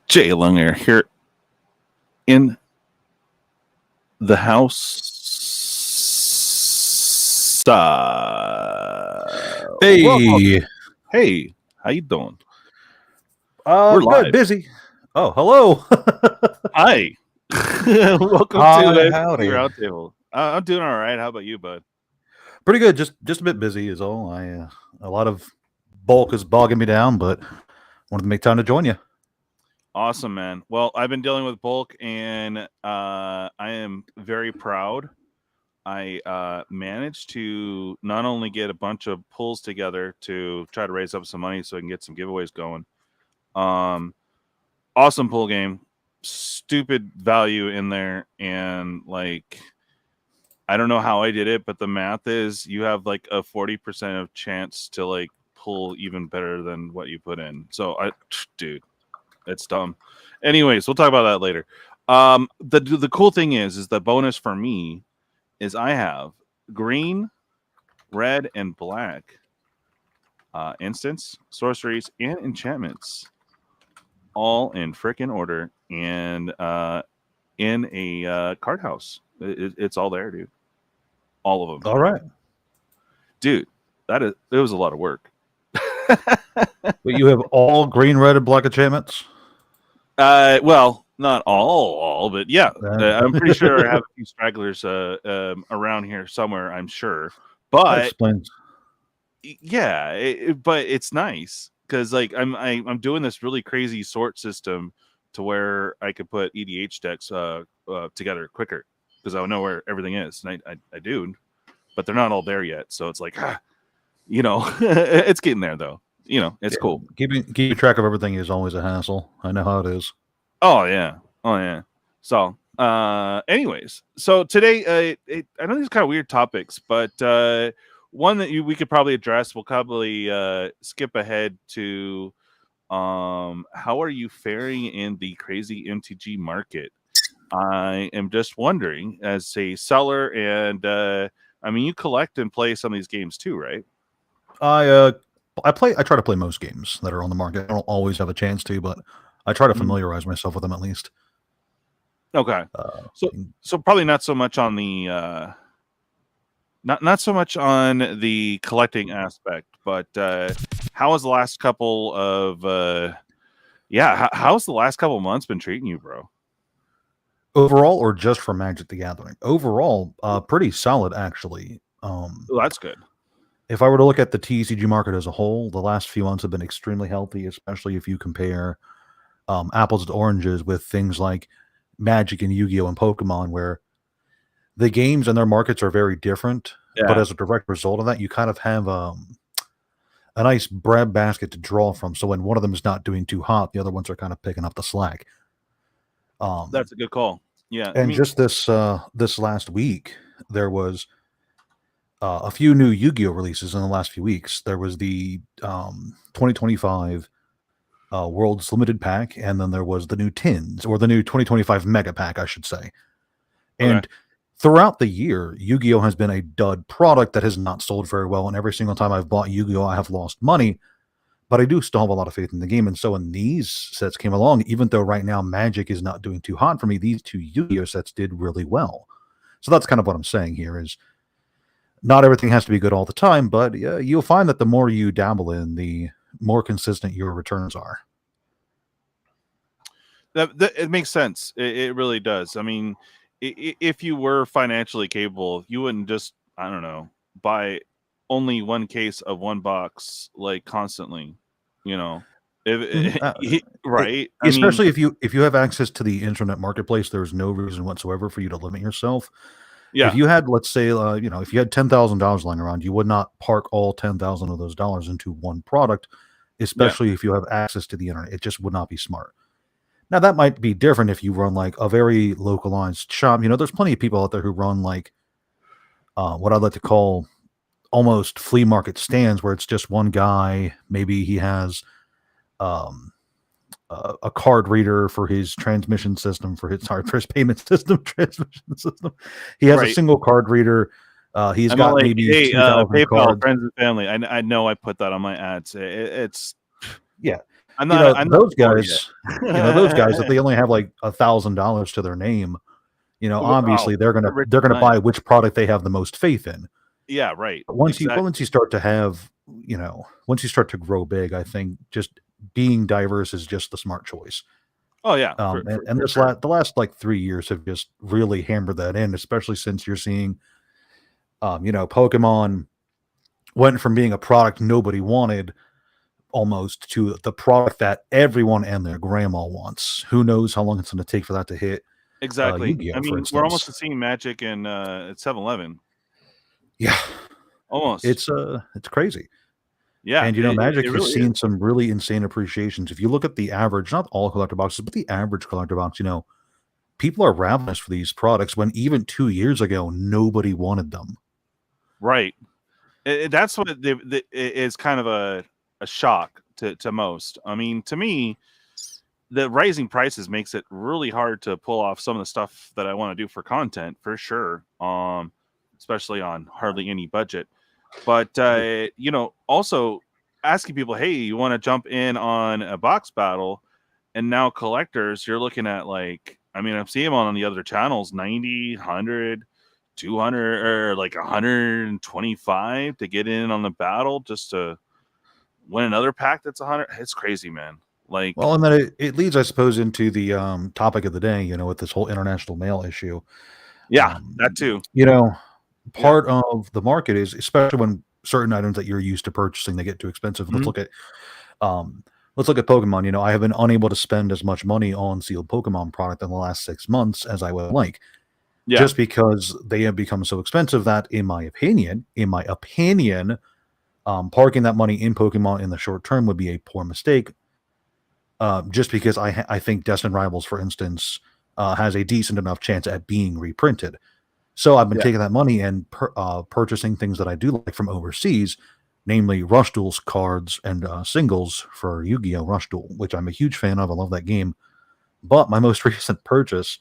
JLonghair here in the house. Welcome. Hey, Hey, how you doing? We're We're good. live. Busy. Oh, hello. Hi. Welcome Hi, to MTG howdy. Roundtable. I'm doing all right. How about you, bud? Pretty good. Just a bit busy is all. A lot of bulk is bogging me down, but wanted to make time to join you. Awesome, man. Well, I've been dealing with bulk, and I am very proud. I managed to not only get a bunch of pulls together to try to raise up some money so I can get some giveaways going. Awesome pull game, stupid value in there, and like I don't know how I did it, but the math is you have like a 40% of chance to like pull even better than what you put in. So dude, it's dumb. Anyways, we'll talk about that later. The cool thing is the bonus for me is I have green, red, and black instants, sorceries, and enchantments all in frickin' order and in a card house. It's all there, dude. All of them. All right. Dude, it was a lot of work. But you have all green, red, and black enchantments? Well, not all, but yeah. I'm pretty sure I have a few stragglers around here somewhere, I'm sure. That But explains. yeah, but it's nice because like I'm doing this really crazy sort system to where I could put EDH decks together quicker because I know where everything is, and I do, but they're not all there yet. So it's like, it's getting there though. It's cool. Keeping track of everything is always a hassle. I know how it is. Oh yeah. So anyways, so today I know these kind of weird topics, but one that we could probably address, we'll probably skip ahead to how are you faring in the crazy MTG market? I am just wondering, as a seller, and I mean you collect and play some of these games too, right? I try to play most games that are on the market. I don't always have a chance to, but I try to familiarize myself with them at least. Okay. So probably not so much on the not so much on the collecting aspect, but how has the last couple of how's the last couple of months been treating you, bro? Overall, or just for Magic the Gathering? Overall, pretty solid actually. Well, that's good. If I were to look at the TCG market as a whole, the last few months have been extremely healthy, especially if you compare apples to oranges with things like Magic and Yu-Gi-Oh! And Pokemon, where the games and their markets are very different. Yeah. But as a direct result of that, you kind of have a nice bread basket to draw from. So when one of them is not doing too hot, the other ones are kind of picking up the slack. That's a good call. Yeah. And just this last week, there was a few new Yu-Gi-Oh! Releases in the last few weeks. There was the 2025 World's Limited Pack, and then there was the new Tins, or the new 2025 Mega Pack, I should say. And throughout the year, Yu-Gi-Oh! Has been a dud product that has not sold very well, and every single time I've bought Yu-Gi-Oh! I have lost money, but I do still have a lot of faith in the game. And so when these sets came along, even though right now Magic is not doing too hot for me, these two Yu-Gi-Oh! Sets did really well. So that's kind of what I'm saying here is not everything has to be good all the time, but you'll find that the more you dabble in, the more consistent your returns are. That it makes sense. It really does. I mean, if you were financially capable, you wouldn't just, I don't know, buy only one case of one box like constantly, right? Especially if you have access to the internet marketplace, there's no reason whatsoever for you to limit yourself. Yeah. If you had, let's say, if you had $10,000 lying around, you would not park all 10,000 of those dollars into one product, especially if you have access to the internet. It just would not be smart. Now, that might be different if you run like a very localized shop. There's plenty of people out there who run like what I'd like to call almost flea market stands, where it's just one guy. Maybe he has a card reader for his transmission system, for his payment system, transmission system. He has a single card reader. He's got like, maybe 2,000 PayPal, cards. friends and family. I know I put that on my ads. It's yeah. I'm you not. know, I'm not those poor guys, if yet. they only have like $1,000 to their name, Oh, obviously they're gonna rich they're gonna nice. buy which product they have the most faith in. Yeah, right. But once you Exactly. start to have, once you start to grow big, I think just being diverse is just the smart choice. Oh yeah, And for this sure. the last like 3 years have just really hammered that in, especially since you're seeing, Pokemon went from being a product nobody wanted almost to the product that everyone and their grandma wants. Who knows how long it's going to take for that to hit Exactly. I Yu-Gi-Oh, for mean, we're almost instance. seeing Magic in at 7-Eleven. Yeah, Almost. it's crazy. Yeah, And it Magic has really is. seen some really insane appreciations. If you look at the average, not all collector boxes, but the average collector box, people are ravenous for these products when even 2 years ago nobody wanted them. Right. That's what is kind of a shock to most. I mean, to me, the rising prices makes it really hard to pull off some of the stuff that I want to do for content for sure. Especially on hardly any budget. But also asking people, hey, you want to jump in on a box battle? And now collectors, you're looking at like, I mean, I'm seeing them on the other channels, 90, 100, 200, or like 125 to get in on the battle just to win another pack that's 100. It's crazy, man. Like, Well, and then it leads, I suppose, into the topic of the day, with this whole international mail issue. yeah, Um, that too. Yeah. Part of the market is, especially when certain items that you're used to purchasing, they get too expensive. Mhm. Let's look at Pokemon. I have been unable to spend as much money on sealed Pokemon product in the last 6 months as I would like, Yeah. just because they have become so expensive that, in my opinion, parking that money in Pokemon in the short term would be a poor mistake. Just because I think Destined Rivals, for instance, has a decent enough chance at being reprinted. So I've been Yeah. taking that money and purchasing things that I do like from overseas, namely Rush Duels cards and singles for Yu-Gi-Oh! Rush Duel, which I'm a huge fan of. I love that game. But my most recent purchase,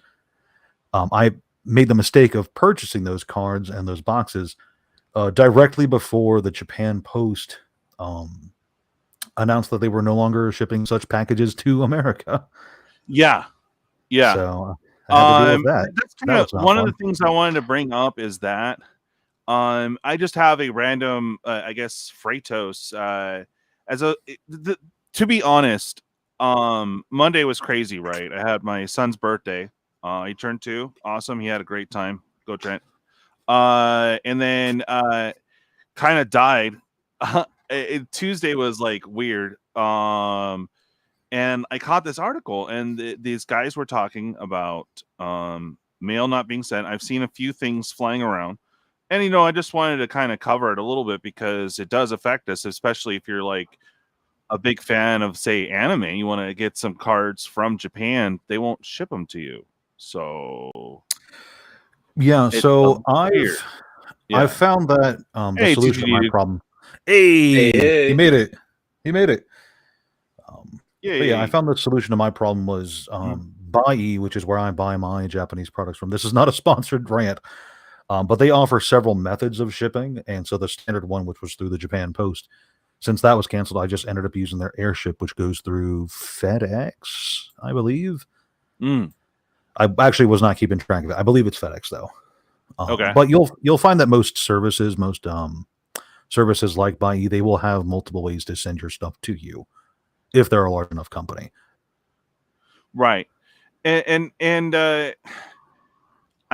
I made the mistake of purchasing those cards and those boxes directly before the Japan Post announced that they were no longer shipping such packages to America. Yeah. Yeah. So I had to deal with that. That's That kind of was not one of the fun. things I wanted to bring up is that I just have a random, I guess, Freightos. As a to be honest, Monday was crazy, right? I had my son's birthday. He turned 2. Awesome. He had a great time. Go Trent. And then kind of died. Tuesday was like weird. And I caught this article, and these guys were talking about mail not being sent. I've seen a few things flying around, and I just wanted to kind of cover it a little bit because it does affect us, especially if you're like a big fan of, say, anime. You want to get some cards from Japan, they won't ship them to you, so Yeah, it's a so weird. I've Yeah. found that the Hey, solution to my TGD. problem. Hey, he Hey, made it. He made it. But yeah, I Yay. found the solution to my problem was Mhm. Buy, which is where I buy my Japanese products from. This is not a sponsored rant, but they offer several methods of shipping, and so the standard one, which was through the Japan Post, since that was canceled, I just ended up using their airship, which goes through FedEx, I believe. Mm, I actually was not keeping track of it. I believe it's FedEx though. okay. But you'll find that most services like Buy, they will have multiple ways to send your stuff to you if they're a large enough company. Right. And I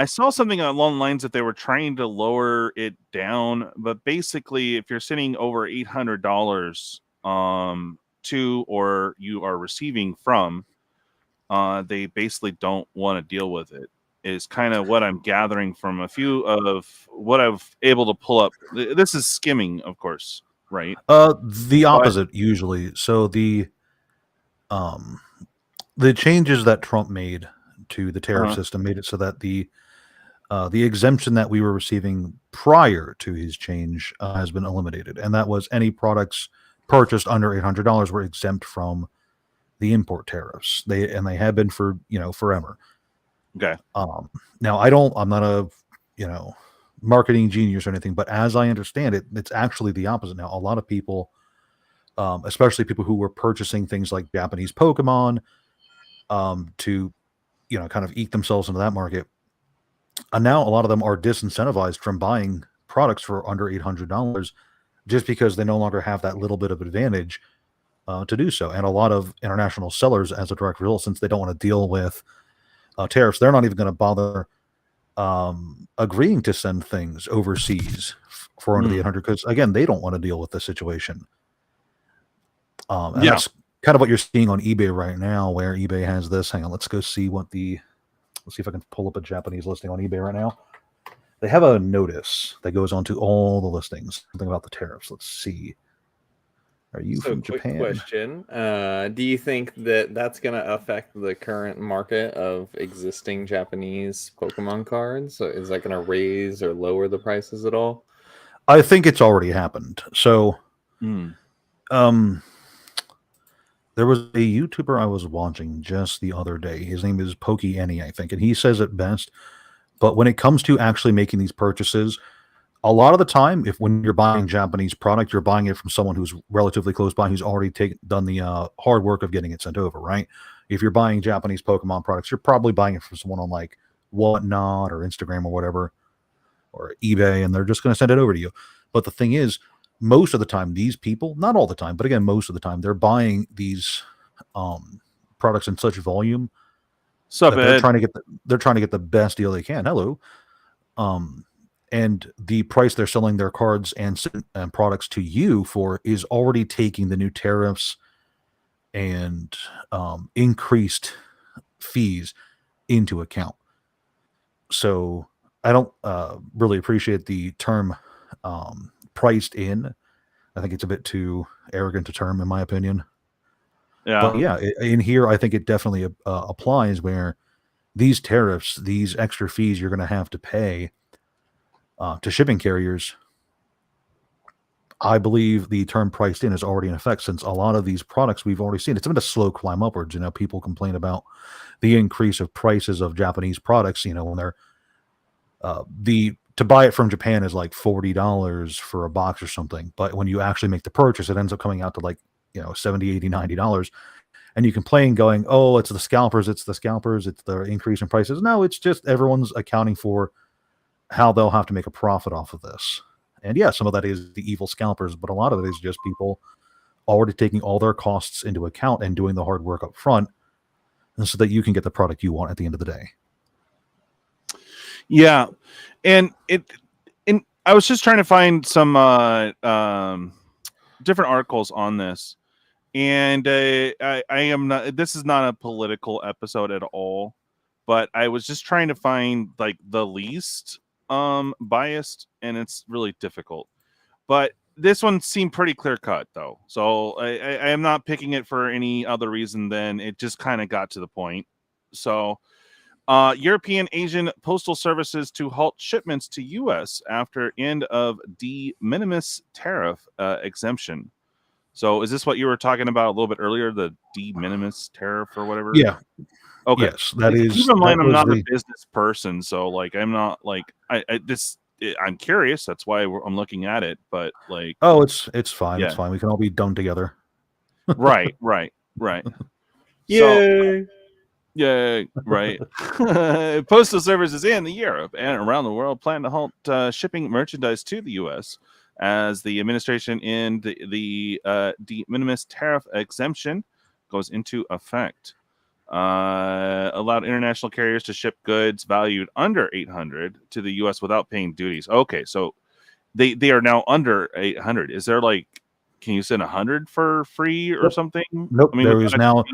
saw something along the lines that they were trying to lower it down, but basically, if you're sending over $800 to, or you are receiving from, they basically don't want to deal with it. Is kind of what I'm gathering from a few of what I've able to pull up. This is skimming, of course, right? The But opposite usually. So um the changes that Trump made to the tariff system made it so that the exemption that we were receiving prior to his change has been eliminated, and that was any products purchased under $800 were exempt from the import tariffs. They have been for forever. okay, Now I'm not a marketing genius or anything, but as I understand it, it's actually the opposite now. A lot of people especially people who were purchasing things like Japanese Pokemon to, kind of eke themselves into that market. And now a lot of them are disincentivized from buying products for under $800 just because they no longer have that little bit of advantage to do so. And a lot of international sellers, as a direct result, since they don't want to deal with tariffs, they're not even going to bother agreeing to send things overseas for under the 800 because, again, they don't want to deal with the situation. And that's kind of what you're seeing on eBay right now, where eBay has this. Hang on, let's go see let's see if I can pull up a Japanese listing on eBay right now. They have a notice that goes on to all the listings, something about the tariffs. Let's see. Are you from Japan? Question. Do you think that that's going to affect the current market of existing Japanese Pokemon cards? So is that going to raise or lower the prices at all? I think it's already happened. So, there was a YouTuber I was watching just the other day. His name is PokeAnnie, I think, and he says it best. But when it comes to actually making these purchases, a lot of the time, when you're buying Japanese product, you're buying it from someone who's relatively close by, who's already done the hard work of getting it sent over, right? If you're buying Japanese Pokemon products, you're probably buying it from someone on like Whatnot or Instagram or whatever, or eBay, and they're just going to send it over to you. But the thing is, most of the time, these people, not all the time, but again, most of the time, they're buying these products in such volume that they're trying to get the best deal they can. Hello. And the price they're selling their cards and products to you for is already taking the new tariffs and increased fees into account. So I don't really appreciate the term priced in. I think it's a bit too arrogant a term, in my opinion. Yeah. But yeah, in here, I think it definitely applies where these tariffs, these extra fees you're going to have to pay to shipping carriers, I believe the term priced in is already in effect, since a lot of these products we've already seen. It's been a slow climb upwards. People complain about the increase of prices of Japanese products, when they're to buy it from Japan is like $40 for a box or something. But when you actually make the purchase, it ends up coming out to like, $70, $80, $90. And you complain going, oh, it's the scalpers, it's the increase in prices. No, it's just everyone's accounting for how they'll have to make a profit off of this. And yeah, some of that is the evil scalpers, but a lot of it is just people already taking all their costs into account and doing the hard work up front, and so that you can get the product you want at the end of the day. Yeah. And I was just trying to find some different articles on this. And I am not, this is not a political episode at all, but I was just trying to find like the least biased, and it's really difficult. But this one seemed pretty clear cut though. So I am not picking it for any other reason than it just kind of got to the point. So European Asian postal services to halt shipments to U.S. after end of de minimis tariff exemption. So is this what you were talking about a little bit earlier, the de minimis tariff or whatever? Yeah. Okay. Yes, that is. Keep in mind, I'm not a business person, so like I'm not like I'm curious. That's why I'm looking at it. But like, oh, it's fine. Yeah. It's fine. We can all be done together. Right. Yay! Yeah, right. Postal services in Europe and around the world plan to halt shipping merchandise to the U.S. as the administration in the de minimis tariff exemption goes into effect. Allowed international carriers to ship goods valued under $800 to the U.S. without paying duties. Okay, so they are now under $800. Is there like, can you send 100 for free or something? Nope. I mean, there is now,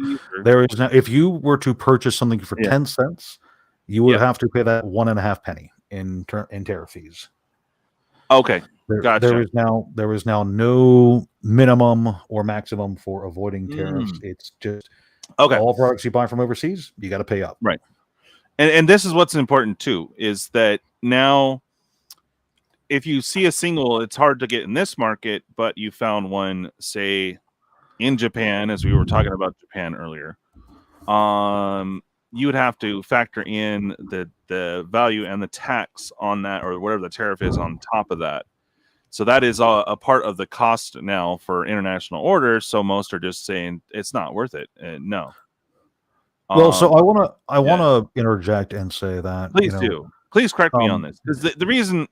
if you were to purchase something for 10 cents, you would have to pay that 1.5 penny in tariff fees. Okay. Gotcha. There is now no minimum or maximum for avoiding tariffs. It's just all products you buy from overseas, you got to pay up. Right. And this is what's important too, is that now if you see a single, it's hard to get in this market, but you found one, say, in Japan, as we were talking about Japan earlier, you would have to factor in the value and the tax on that, or whatever the tariff is on top of that. So that is a part of the cost now for international orders. So most are just saying it's not worth it. No. Well, so I want yeah. to interject and say that Please do. Please correct me on this, because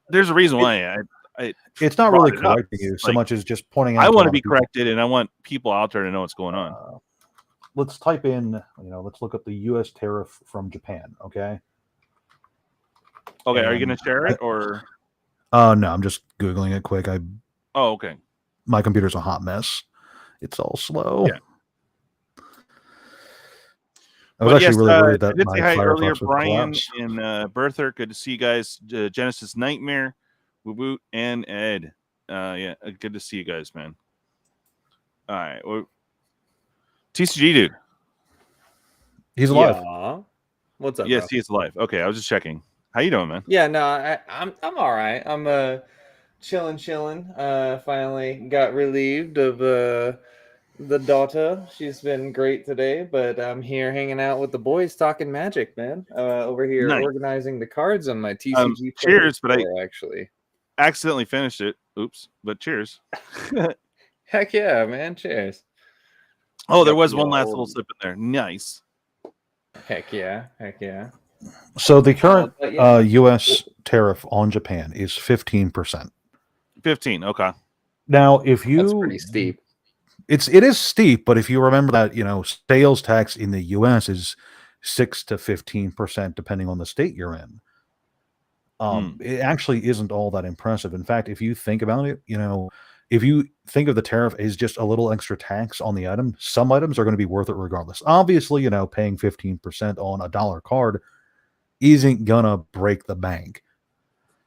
there's a reason why I it's not brought really it up. correcting you so Like, much as just pointing out. I to a want lot to be of people, corrected, and I want people out there to know what's going on. let's type in, let's look up the U.S. tariff from Japan. Okay. Okay, are you And going to share it or? No, I'm just Googling it quick. Oh, okay. My computer's a hot mess. It's all slow. Yeah. I was actually really worried that I did my say hi earlier, Firefox would Brian collapse. and Berther. Good to see you guys. Genesis Nightmare, Woot, and Ed. Yeah, good to see you guys, man. All right, well, TCG dude. He's alive. Yeah. What's up? Yes, Bro? he is alive. Okay, I was just checking. How you doing, man? Yeah, no, I'm all right. I'm chilling. Finally got relieved of the daughter. She's been great today, but I'm here hanging out with the boys talking Magic, man. Over here Nice. organizing the cards on my TCG. Cheers, but store, actually accidentally finished it. Oops, but cheers. Heck yeah, man! Cheers. Oh, there Got was the one last old- little sip in there. Nice. Heck yeah. So the current but yeah. U.S. tariff on Japan is 15%. 15. Okay. Now, if you That's pretty steep. it is steep, but if you remember that sales tax in the U.S. is 6 to 15% depending on the state you're in. It actually isn't all that impressive. In fact, if you think about it, if you think of the tariff as just a little extra tax on the item, some items are going to be worth it regardless. Obviously, paying 15% on a dollar card isn't gonna break the bank.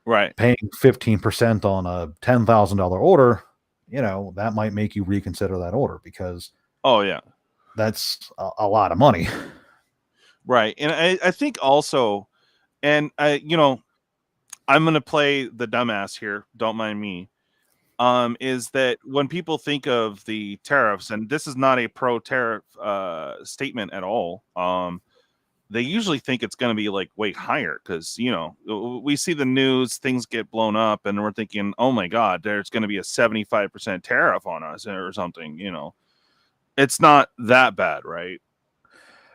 Right. Paying 15% on a $10,000 order, that might make you reconsider that order because that's a lot of money. Right. And I think also, and I'm gonna play the dumbass here, don't mind me. Is that when people think of the tariffs, and this is not a pro tariff statement at all, they usually think it's going to be like way higher because we see the news, things get blown up, and we're thinking, oh my god, there's going to be a 75% tariff on us or something. It's not that bad, right?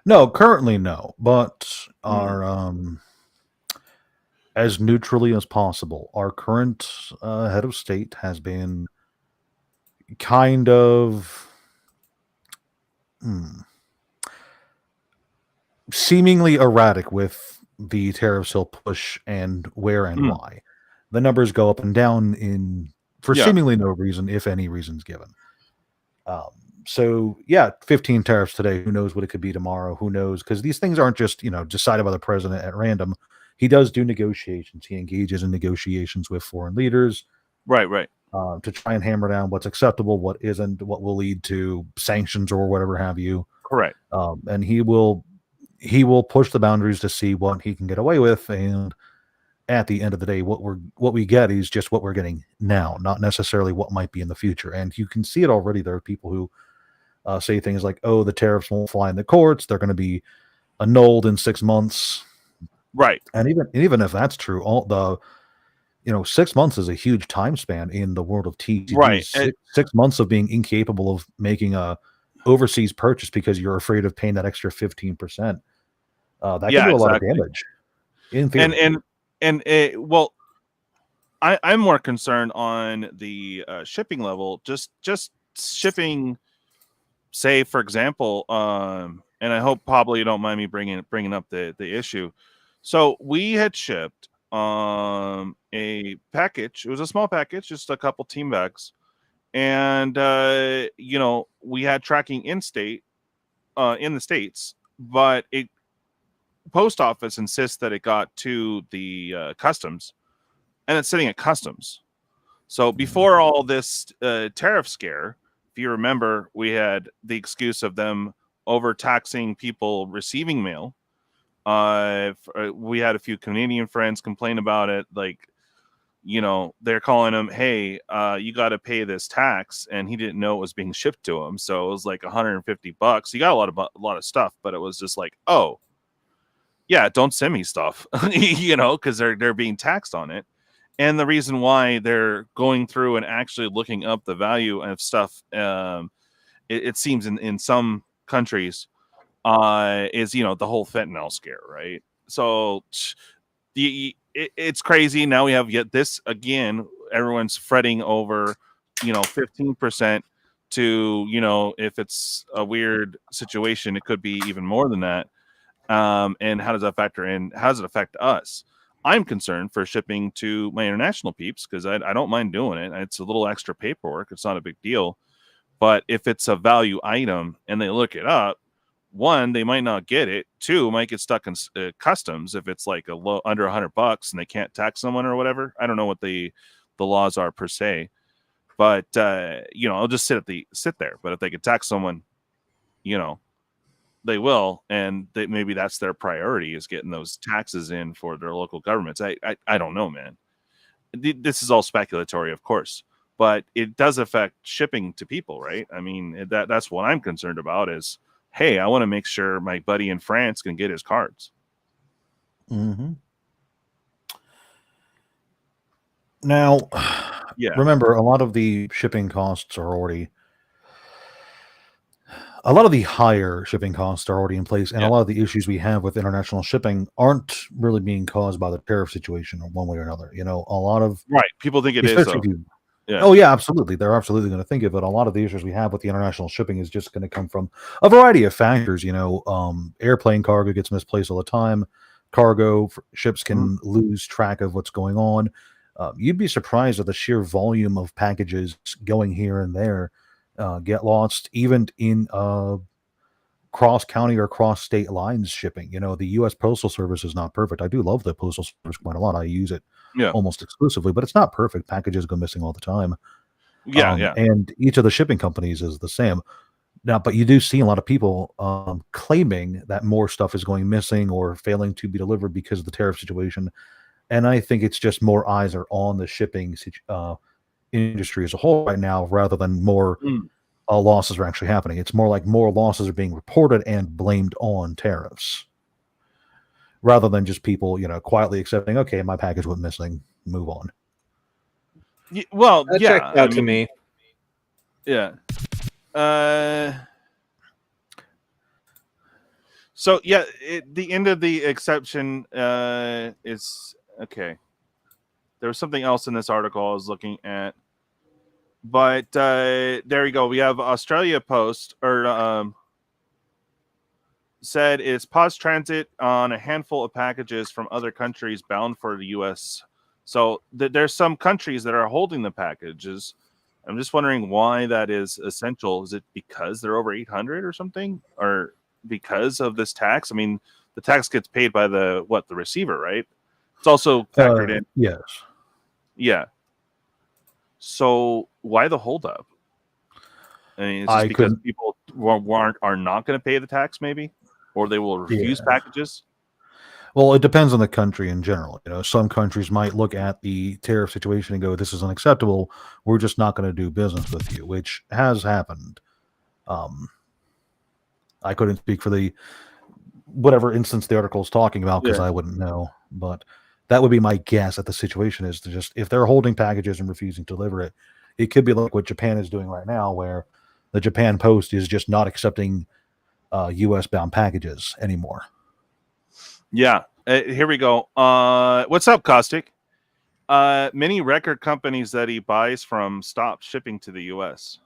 No, currently no, but our as neutrally as possible, our current head of state has been kind of seemingly erratic with the tariffs he'll push and where and why. The numbers go up and down for seemingly no reason, if any reason's given. So yeah, 15 tariffs today. Who knows what it could be tomorrow? Who knows? Because these things aren't just decided by the president at random. He does do negotiations. He engages in negotiations with foreign leaders, right, to try and hammer down what's acceptable, what isn't, what will lead to sanctions or whatever have you. Correct. And he will push the boundaries to see what he can get away with, and at the end of the day, what we get is just what we're getting now, not necessarily what might be in the future. And you can see it already. There are people who say things like, "Oh, the tariffs won't fly in the courts; they're going to be annulled in 6 months." Right. And even if that's true, all the 6 months is a huge time span in the world of TCG. Right. 6 months of being incapable of making a overseas purchase because you're afraid of paying that extra 15%. That can do a lot of damage. In theory. Well, I'm more concerned on the shipping level. Just shipping, say for example, and I hope Pablo you don't mind me bringing up the issue. So we had shipped a package. It was a small package, just a couple team bags, and we had tracking in the States, but post office insists that it got to the customs, and it's sitting at customs. So before all this tariff scare, if you remember, we had the excuse of them overtaxing people receiving mail. We had a few Canadian friends complain about it, like they're calling him, hey, you got to pay this tax, and he didn't know it was being shipped to him, so it was like $150. He got a lot of stuff, but it was just like, oh yeah, don't send me stuff, because they're being taxed on it. And the reason why they're going through and actually looking up the value of stuff, it seems in some countries, is the whole fentanyl scare, right? So it's crazy. Now we have yet this again. Everyone's fretting over 15% to if it's a weird situation, it could be even more than that. And how does that factor in? How does it affect us? I'm concerned for shipping to my international peeps because I don't mind doing it. It's a little extra paperwork. It's not a big deal. But if it's a value item and they look it up, one, they might not get it. Two, might get stuck in customs if it's like under $100 and they can't tax someone or whatever. I don't know what the laws are per se, but I'll just sit there. But if they could tax someone, they will, and maybe that's their priority is getting those taxes in for their local governments. I don't know, man. This is all speculatory, of course, but it does affect shipping to people, right? I mean, that's what I'm concerned about is, hey, I want to make sure my buddy in France can get his cards. Mm-hmm. Now, remember, a lot of the shipping costs are already... A lot of the higher shipping costs are already in place, and a lot of the issues we have with international shipping aren't really being caused by the tariff situation or one way or another. A lot of... Right. People think it is, though. Yeah. Oh, yeah, absolutely. They're absolutely going to think of it. A lot of the issues we have with the international shipping is just going to come from a variety of factors. Airplane cargo gets misplaced all the time. Ships can lose track of what's going on. You'd be surprised at the sheer volume of packages going here and there get lost, even in cross-county or cross-state lines shipping. The U.S. Postal Service is not perfect. I do love the Postal Service quite a lot. I use it almost exclusively, but it's not perfect. Packages go missing all the time. And each of the shipping companies is the same. Now, but you do see a lot of people claiming that more stuff is going missing or failing to be delivered because of the tariff situation. And I think it's just more eyes are on the shipping industry as a whole right now, rather than more losses are actually happening. It's more like more losses are being reported and blamed on tariffs, rather than just people, quietly accepting, okay, my package went missing, move on. Well, that checked out to me. Yeah. So the end of the exception is okay. There was something else in this article I was looking at, but there you go. We have Australia Post said it's paused transit on a handful of packages from other countries bound for the U.S. So there's some countries that are holding the packages. I'm just wondering why that is essential. Is it because they're over 800 or something, or because of this tax? I mean, the tax gets paid by the receiver, right? It's also factored in. Yes. Yeah. So why the holdup? I mean, it's just because people are not going to pay the tax, maybe, or they will refuse packages. Well, it depends on the country in general. Some countries might look at the tariff situation and go, "This is unacceptable. We're just not going to do business with you," which has happened. I couldn't speak for the whatever instance the article is talking about because I wouldn't know, but that would be my guess at the situation is to just, if they're holding packages and refusing to deliver it, it could be like what Japan is doing right now, where the Japan Post is just not accepting U.S. bound packages anymore. Yeah. Here we go. What's up, Caustic? Many record companies that he buys from stopped shipping to the U.S.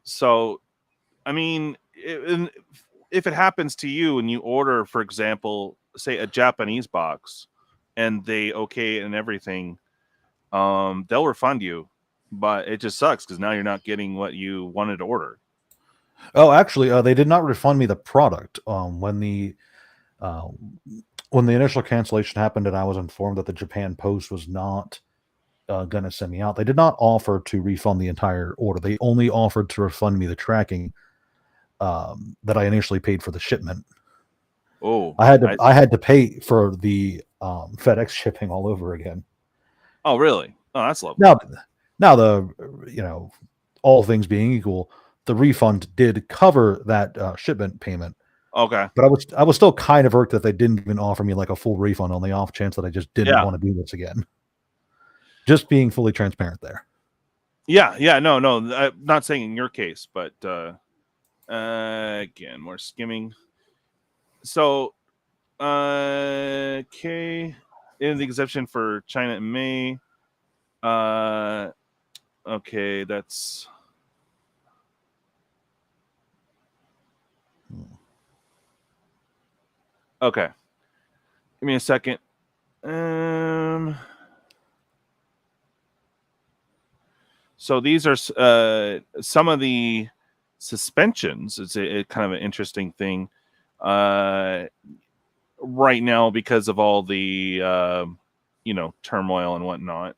So, I mean, if it happens to you and you order, for example, say a Japanese box and they okay and everything, they'll refund you, but it just sucks because now you're not getting what you wanted to order. Oh, actually, they did not refund me the product. When the initial cancellation happened and I was informed that the Japan Post was not going to send me out, they did not offer to refund the entire order. They only offered to refund me the tracking that I initially paid for the shipment. Oh, I had to pay for the FedEx shipping all over again. Oh, really? Oh, that's lovely. Now all things being equal, the refund did cover that shipment payment. Okay. But I was still kind of irked that they didn't even offer me like a full refund on the off chance that I just didn't want to do this again. Just being fully transparent there. Yeah. No. I'm not saying in your case, but again, more skimming. So, okay, in the exception for China in May. Okay, that's okay. Give me a second. So these are some of the suspensions. It's a kind of an interesting thing right now because of all the turmoil and whatnot.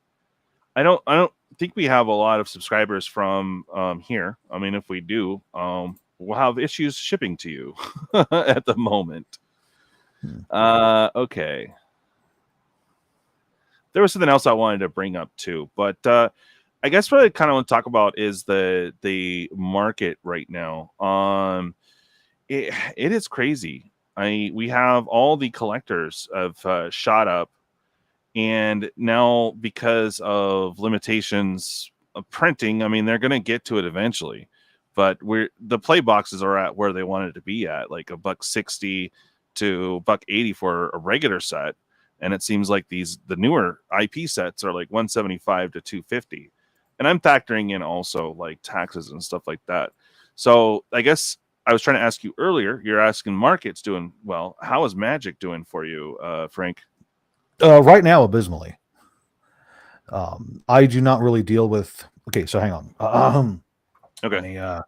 I don't think we have a lot of subscribers from here. I mean, if we do, we'll have issues shipping to you at the moment. Okay. There was something else I wanted to bring up too, but I guess what I kind of want to talk about is the market right now. It is crazy. We have all the collectors have shot up, and now because of limitations of printing, I mean they're going to get to it eventually. But the play boxes are at where they wanted to be at, like $160 to $180 for a regular set. And it seems like the newer IP sets are like $175 to $250, and I'm factoring in also like taxes and stuff like that. So I guess I was trying to ask you earlier. You're asking markets doing well. How is Magic doing for you, Frank? Right now, abysmally. I do not really deal with. Okay, so hang on. Okay.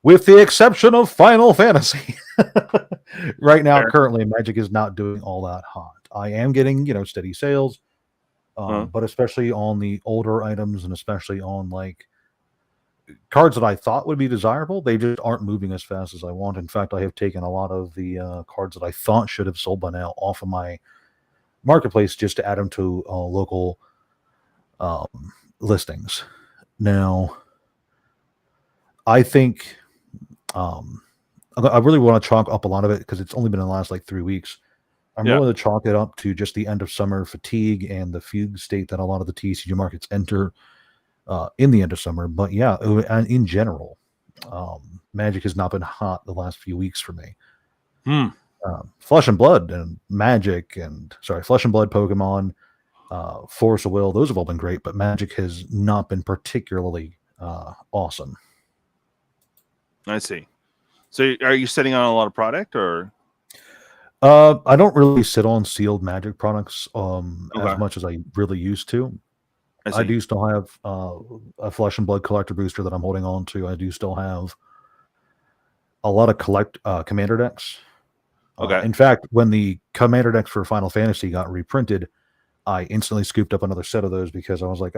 With the exception of Final Fantasy, right now, Fair. currently, Magic is not doing all that hot. I am getting, steady sales, but especially on the older items and especially on like cards that I thought would be desirable, they just aren't moving as fast as I want. In fact, I have taken a lot of the cards that I thought should have sold by now off of my marketplace just to add them to local listings. Now, I think I really want to chalk up a lot of it because it's only been in the last like 3 weeks. I'm willing to chalk it up to just the end of summer fatigue and the fugue state that a lot of the TCG markets enter in the end of summer. But yeah, and in general, Magic has not been hot the last few weeks for me. Flesh and Blood and Magic and Flesh and Blood Pokemon, Force of Will, those have all been great, but Magic has not been particularly awesome. I see. So are you sitting on a lot of product or? I don't really sit on sealed Magic products as much as I really used to. I do still have a Flesh and Blood collector booster that I'm holding on to. I do still have a lot of commander decks. In fact, when the commander decks for Final Fantasy got reprinted, I instantly scooped up another set of those because I was like,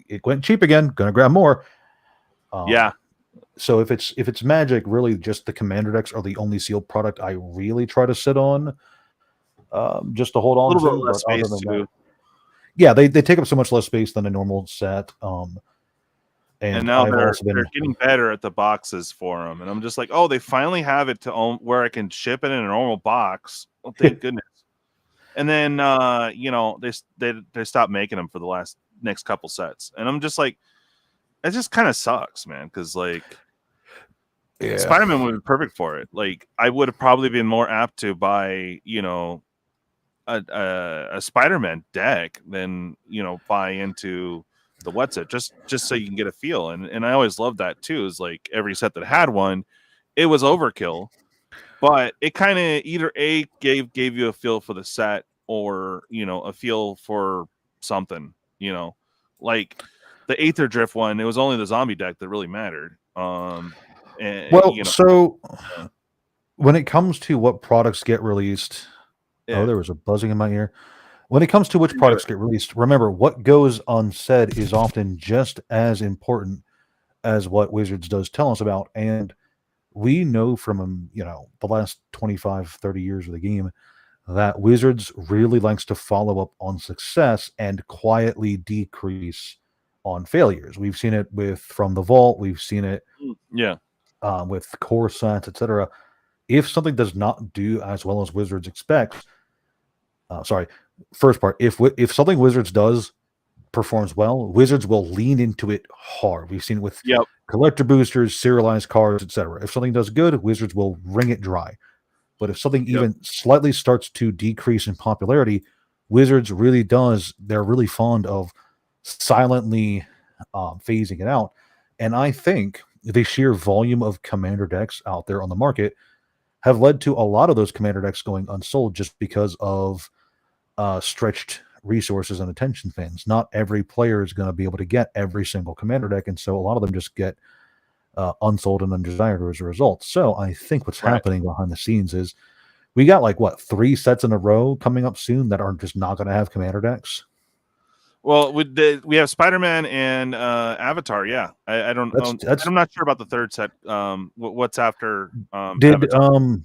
it went cheap again. Gonna grab more. So if it's Magic, really just the commander decks are the only sealed product I really try to sit on, just to hold on a little to. bit less space too. Yeah, they take up so much less space than a normal set. And now they're getting better at the boxes for them, and I'm just like, oh, they finally have it to where I can ship it in a normal box. Well, thank goodness. And then they stopped making them for the next couple sets, and I'm just like, it just kind of sucks, man, because like. Yeah. Spider-Man would be perfect for it. Like, I would have probably been more apt to buy, a Spider-Man deck than buy into the what's it just so you can get a feel. And I always loved that too. Is like every set that had one, it was overkill, but it kind of either gave you a feel for the set or a feel for something. Like the Aether Drift one, it was only the zombie deck that really mattered. So when it comes to what products get released, there was a buzzing in my ear. When it comes to which products get released, remember what goes unsaid is often just as important as what Wizards does tell us about. And we know from the last 25, 30 years of the game that Wizards really likes to follow up on success and quietly decrease on failures. We've seen it with From the Vault. We've seen it with core sets, etc. if something does not do as well as Wizards expects, first part, if something Wizards does performs well, Wizards will lean into it hard. We've seen it with collector boosters, serialized cards, etc. If something does good, Wizards will wring it dry. But if something even slightly starts to decrease in popularity, Wizards they're really fond of silently phasing it out. And I think the sheer volume of commander decks out there on the market have led to a lot of those commander decks going unsold just because of stretched resources and attention spans. Not every player is going to be able to get every single commander deck, and so a lot of them just get unsold and undesired as a result. So I think what's happening behind the scenes is we got 3 sets in a row coming up soon that are just not going to have commander decks. Well, we have Spider-Man and Avatar. Yeah, I don't know. I'm not sure about the third set. What's after? Avatar?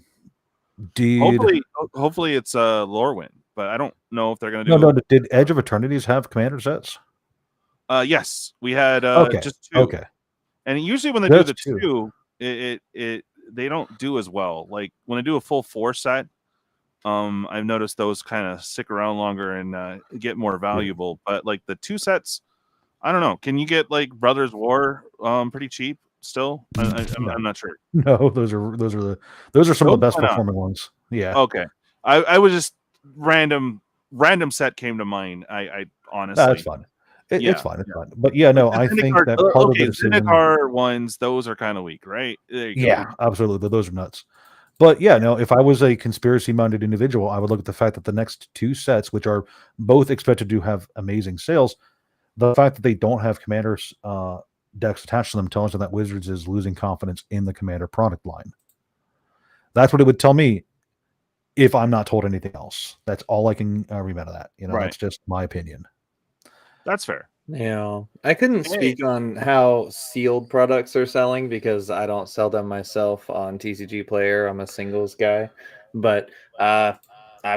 Hopefully it's Lorwyn, but I don't know if they're going to do. No. Did Edge of Eternities have commander sets? Yes, we had just 2. Okay. And usually when they do the 2, they don't do as well. Like when they do a full 4 set, I've noticed those kind of stick around longer and get more valuable. But like the 2 sets, I don't know. Can you get like Brothers War pretty cheap still? I'm not sure. No, those are some of the best performing ones. Yeah. Okay. I was just random set came to mind. I honestly. That's fine. It's fine. It's fine. But yeah, no, I think that part of the Zendikar ones, those are kind of weak, right? Yeah, absolutely. Those are nuts. But yeah, no, if I was a conspiracy-minded individual, I would look at the fact that the next 2 sets, which are both expected to have amazing sales, the fact that they don't have commanders decks attached to them tells them that Wizards is losing confidence in the commander product line. That's what it would tell me if I'm not told anything else. That's all I can read out of that. That's just my opinion. That's fair. Yeah, I couldn't speak on how sealed products are selling because I don't sell them myself on TCG Player. I'm a singles guy, but I've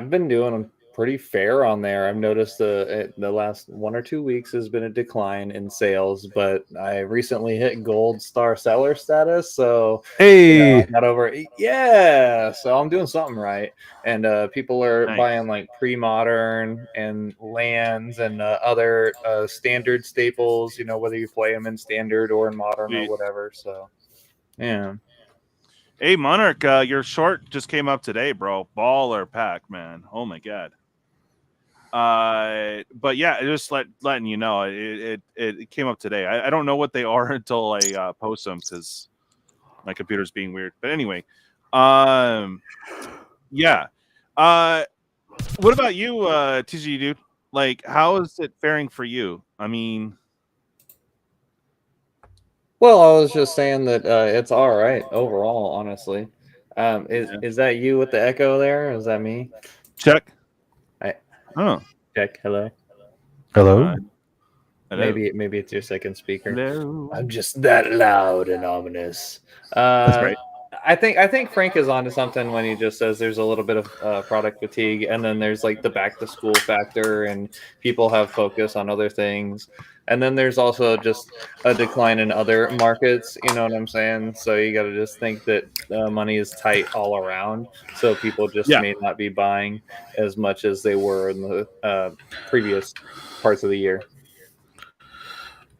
been doing pretty fair on there. I've noticed the last 1 or 2 weeks has been a decline in sales, but I recently hit gold star seller status, so hey, I got over it. Yeah, so I'm doing something right, and people are buying like pre-modern and lands and other standard staples. Whether you play them in standard or in modern or whatever. So, yeah. Hey, Monarch, your short just came up today, bro. Baller pack, man. Oh my god. But yeah, just letting you know, it came up today. I don't know what they are until I post them because my computer's being weird. But anyway, yeah. What about you, TG dude? Like, how is it faring for you? I mean, well, I was just saying that it's all right overall, honestly. Is that you with the echo there? Is that me? Check. Oh. Check. Hello. Hello. Maybe it's your second speaker. Hello. I'm just that loud and ominous. That's right. I think Frank is onto something when he just says there's a little bit of product fatigue, and then there's like the back to school factor, and people have focus on other things, and then there's also just a decline in other markets. You know what I'm saying? So you got to just think that money is tight all around, so people just may not be buying as much as they were in the previous parts of the year.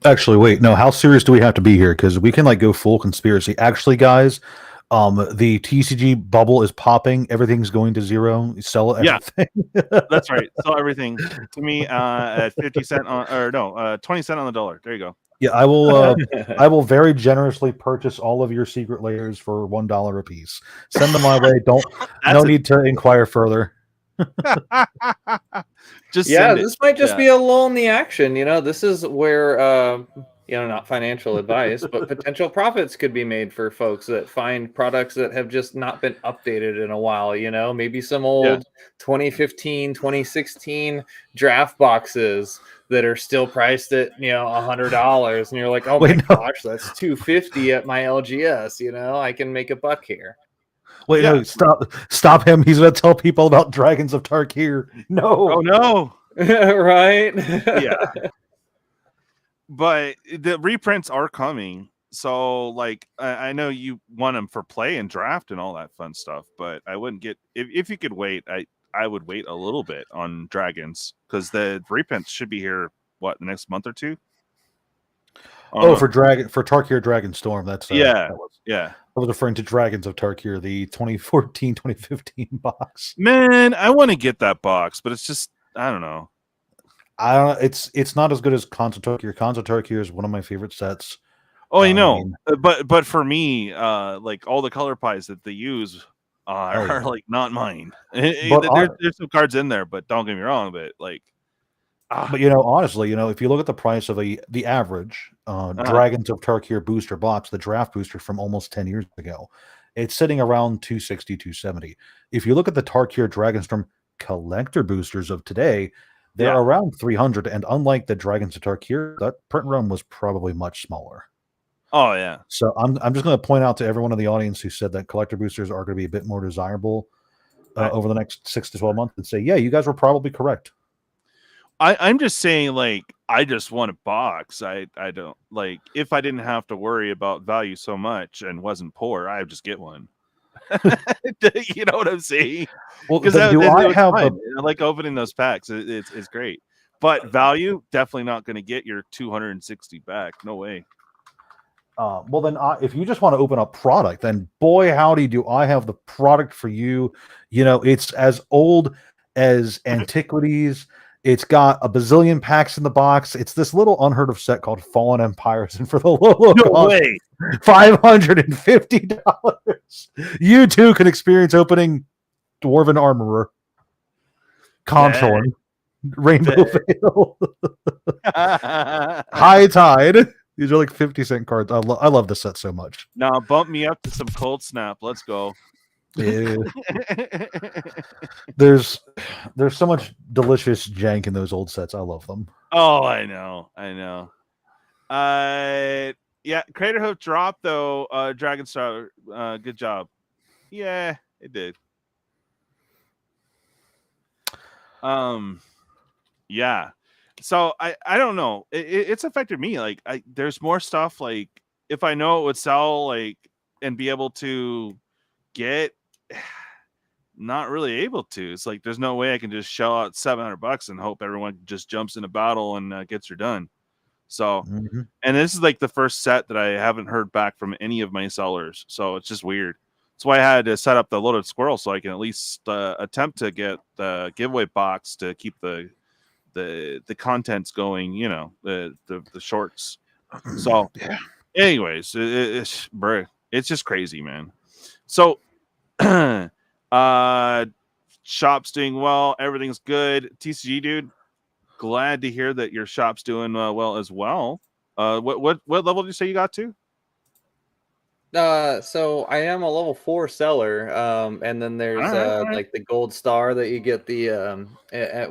Actually, wait, no. How serious do we have to be here? Because we can go full conspiracy. Actually, guys. The TCG bubble is popping. Everything's going to zero. Sell everything. Yeah, that's right. Sell everything to me at 50 cent on, or no, 20 cent on the dollar. There you go. Yeah, I will. I will very generously purchase all of your secret layers for $1 a piece. Send them my way. No need to inquire further. This might just be a lull in the action. This is where. Not financial advice, but potential profits could be made for folks that find products that have just not been updated in a while. Maybe some old 2015, 2016 draft boxes that are still priced at, $100. And you're like, oh gosh, that's $250 at my LGS. I can make a buck here. Wait, no, stop him. He's going to tell people about Dragons of Tarkir. No. Oh, no. Right? Yeah. But the reprints are coming. So like I know you want them for play and draft and all that fun stuff, but I wouldn't get if you could wait. I would wait a little bit on dragons because the reprints should be here. What, the next month or two? Oh, for Tarkir Dragon Storm. That's yeah, that was, yeah. I was referring to Dragons of Tarkir, the 2014-2015 box. Man, I want to get that box, but it's just I don't know. I don't. It's not as good as Khans of Tarkir. Khans of Tarkir is one of my favorite sets. Oh, you know, mean, but for me, like all the color pies that they use are yeah. like not mine. But There's some cards in there, but don't get me wrong, but like, But honestly, if you look at the price of the average Dragons of Tarkir booster box, the draft booster from almost 10 years ago, it's sitting around 260, 270. If you look at the Tarkir Dragonstorm collector boosters of today, they're around 300. And unlike the Dragons of Tarkir, that print run was probably much smaller. Oh yeah. So I'm just going to point out to everyone in the audience who said that collector boosters are going to be a bit more desirable over the next 6 to 12 months, and say, yeah, you guys were probably correct. I'm just saying, like, I just want a box. I don't like if I didn't have to worry about value so much and wasn't poor, I would just get one. You know what I'm saying? Well, because do I have I like opening those packs. It's great, but value definitely not going to get your 260 back. No way. Well, then, if you just want to open up product, then boy, howdy, do I have the product for you. It's as old as antiquities. It's got a bazillion packs in the box. It's this little unheard of set called Fallen Empires, and for the low cost, $550, you too can experience opening Dwarven Armorer, Control, Rainbow Veil, High Tide. These are like 50-cent cards. I love this set so much. Now bump me up to some Cold Snap. Let's go. Yeah. There's so much delicious jank in those old sets. I love them. Oh, I know. Yeah, Crater Hoof dropped though. Dragon Star, good job. Yeah, it did. Yeah. So I don't know. It's affected me. Like there's more stuff. Like if I know it would sell, like and be able to get. Not really able to. It's like there's no way I can just shell out $700 and hope everyone just jumps in a battle and gets her done. So, and this is like the first set that I haven't heard back from any of my sellers. So it's just weird. That's why I had to set up the loaded squirrel so I can at least attempt to get the giveaway box to keep the contents going. The shorts. So, anyways, it's just crazy, man. So. Shop's doing well. Everything's good. TCG, dude. Glad to hear that your shop's doing well as well. What level did you say you got to? So I am a level 4 seller. And then there's like the gold star that you get the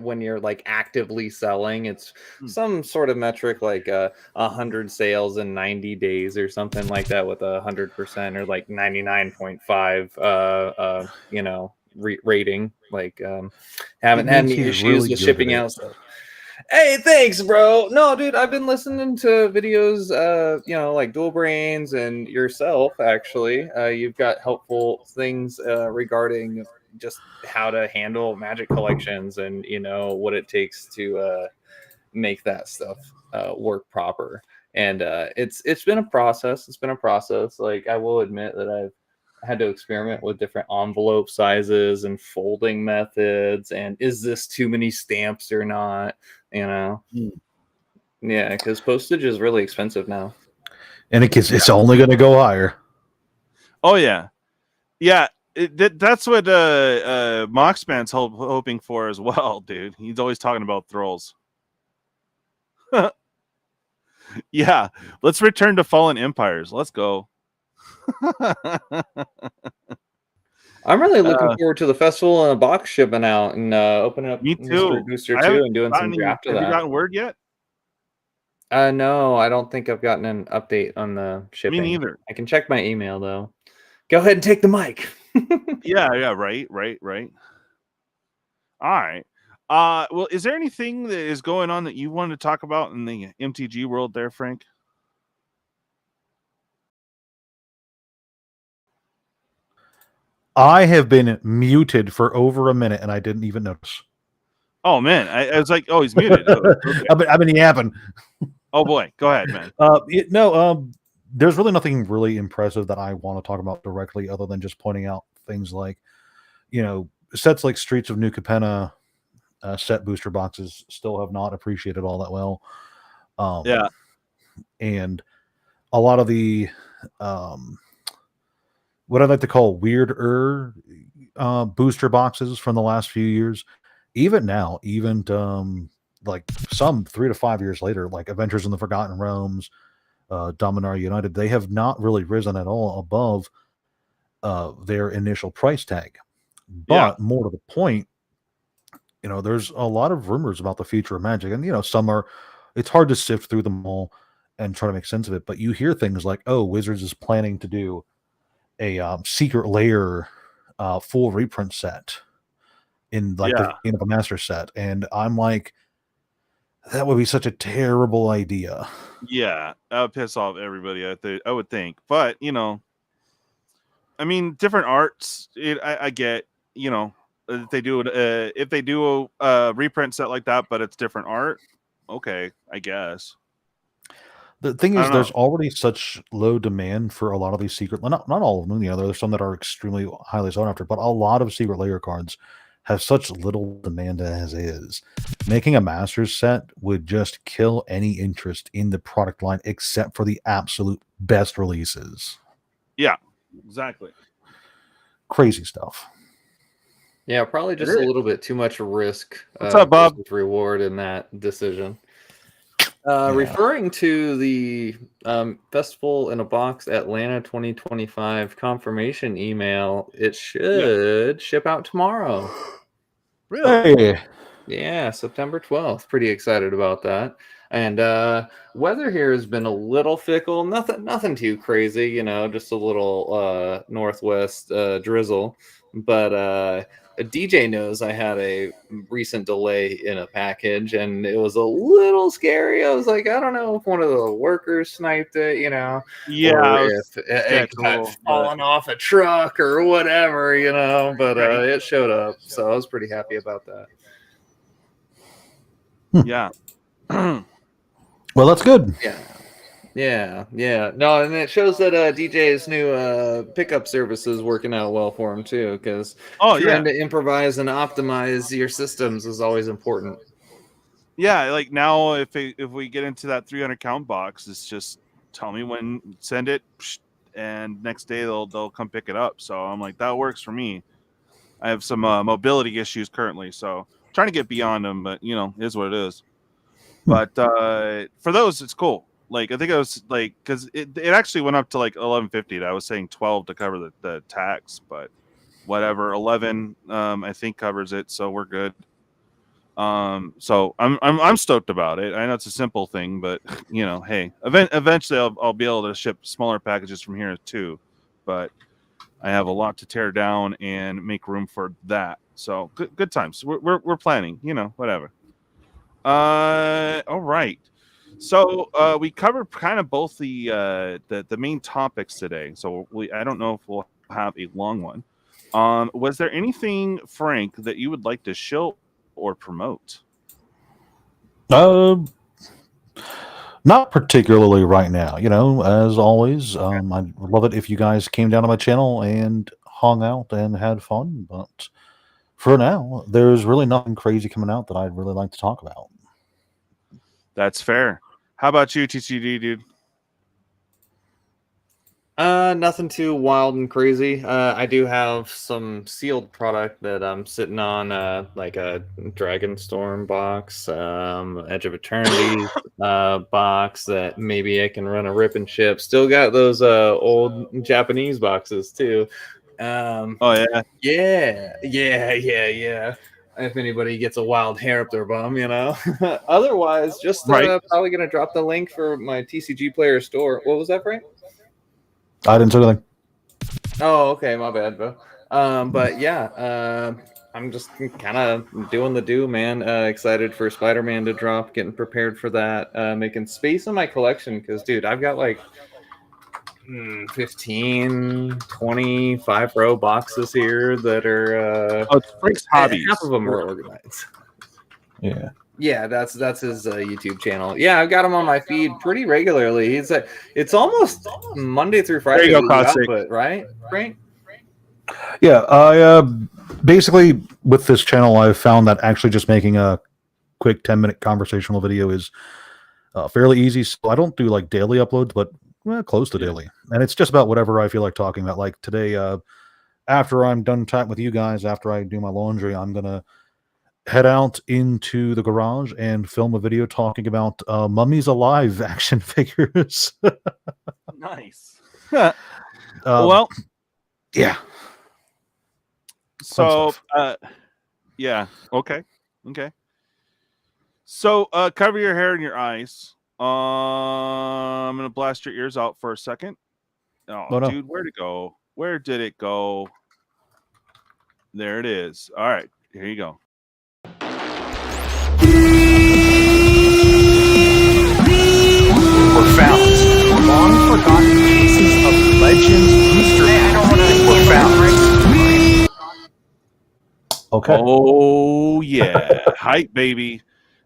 when you're like actively selling. It's some sort of metric like 100 sales in 90 days or something like that with 100% or like 99.5 rating. Like haven't had any issues really with shipping out stuff. Hey, thanks, bro. No, dude, I've been listening to videos, like Dual Brains and yourself, actually. You've got helpful things regarding just how to handle Magic collections and, what it takes to make that stuff work proper. And it's been a process. It's been a process. Like, I will admit that I've had to experiment with different envelope sizes and folding methods. And is this too many stamps or not? Yeah, because postage is really expensive now, and it's only going to go higher. Oh yeah. That's what Moxman's hoping for as well, dude. He's always talking about thralls. Yeah, let's return to Fallen Empires. Let's go. I'm really looking forward to the festival and a box shipping out and opening up me too. Booster 2 and doing some draft of that. Have you gotten word yet? No, I don't think I've gotten an update on the shipping. Me neither. I can check my email though. Go ahead and take the mic. Yeah, right. All right. Well, is there anything that is going on that you wanted to talk about in the MTG world there, Frank? I have been muted for over a minute and I didn't even notice. Oh man, I was like, oh, he's muted. Oh, okay. I've been yapping. Oh boy, go ahead, man. There's really nothing really impressive that I want to talk about directly, other than just pointing out things like, sets like Streets of New Capenna set booster boxes still have not appreciated all that well. Yeah. And a lot of the what I like to call weirder booster boxes from the last few years, even now, like some 3 to 5 years later, like Adventures in the Forgotten Realms, Dominaria United, they have not really risen at all above their initial price tag. But more to the point, there's a lot of rumors about the future of Magic, and some are. It's hard to sift through them all and try to make sense of it. But you hear things like, "Oh, Wizards is planning to do a Secret Lair full reprint set in like the end of a master set," and I'm like, that would be such a terrible idea. Yeah, that would piss off everybody. I would think, but I mean, different arts. I get, if they do a reprint set like that, but it's different art. Okay, I guess. The thing is, there's already such low demand for a lot of these secret. Not all of them. There's some that are extremely highly sought after, but a lot of Secret Lair cards have such little demand as is. Making a Masters set would just kill any interest in the product line, except for the absolute best releases. Yeah, exactly. Crazy stuff. Yeah, probably just a little bit too much risk. What's up, Bob? Reward in that decision. Referring to the Festival in a Box Atlanta 2025 confirmation email, it should ship out tomorrow. Really? Yeah, September 12th. Pretty excited about that. And weather here has been a little fickle. Nothing too crazy, just a little northwest drizzle. But a DJ knows I had a recent delay in a package, and it was a little scary. I was like, I don't know if one of the workers sniped it, Yeah, or if it got fallen off a truck or whatever, But it showed up, so I was pretty happy about that. Yeah. Well, that's good. Yeah. No, and it shows that DJ's new pickup service is working out well for him too, because trying to improvise and optimize your systems is always important. Yeah, like now, if we get into that 300 count box, it's just tell me when, send it, and next day they'll come pick it up. So I'm like, that works for me. I have some mobility issues currently, so I'm trying to get beyond them, but it is what it is. But for those, it's cool. Like, I think it was like, because it actually went up to like $11.50. I was saying 12 to cover the tax, but whatever, 11 I think covers it, so we're good. So I'm stoked about it. I know it's a simple thing, but hey, eventually I'll be able to ship smaller packages from here too. But I have a lot to tear down and make room for that. So good times. We're planning, whatever. All right. So we covered kind of both the main topics today. So I don't know if we'll have a long one. Was there anything, Frank, that you would like to show or promote? Not particularly right now. As always, I'd love it if you guys came down to my channel and hung out and had fun. But for now, there's really nothing crazy coming out that I'd really like to talk about. That's fair. How about you, TCD, dude? Nothing too wild and crazy. I do have some sealed product that I'm sitting on, like a Dragonstorm box, Edge of Eternity box that maybe I can run a rip and ship. Still got those old Japanese boxes too. Oh yeah. If anybody gets a wild hair up their bum, Otherwise, just probably gonna drop the link for my TCG Player store. What was that, Frank? I didn't say anything. Oh, okay, my bad, bro. But yeah, I'm just kind of doing the do, man. Excited for Spider-Man to drop, getting prepared for that, making space in my collection because, dude, I've got like 15, 25 row boxes here that are Oh, it's Frank's Hobbies. half of them are organized. Yeah. Yeah, that's his YouTube channel. Yeah, I've got him on my feed pretty regularly. He's it's almost Monday through Friday. There you go, Cossack. Output, right, Frank? Yeah, I basically with this channel, I've found that actually just making a quick 10-minute conversational video is fairly easy. So I don't do like daily uploads, but close to daily, and it's just about whatever I feel like talking about. Like today, after I'm done chatting with you guys, after I do my laundry, I'm gonna head out into the garage and film a video talking about Mummies Alive action figures. Nice. Well, yeah. So, yeah. Okay. So, cover your hair and your eyes. I'm gonna blast your ears out for a second. Oh, no. Dude, where'd it go? Where did it go? There it is. All right, here you go. Were found long forgotten pieces of Legends booster were found. Okay. Oh yeah, hype baby,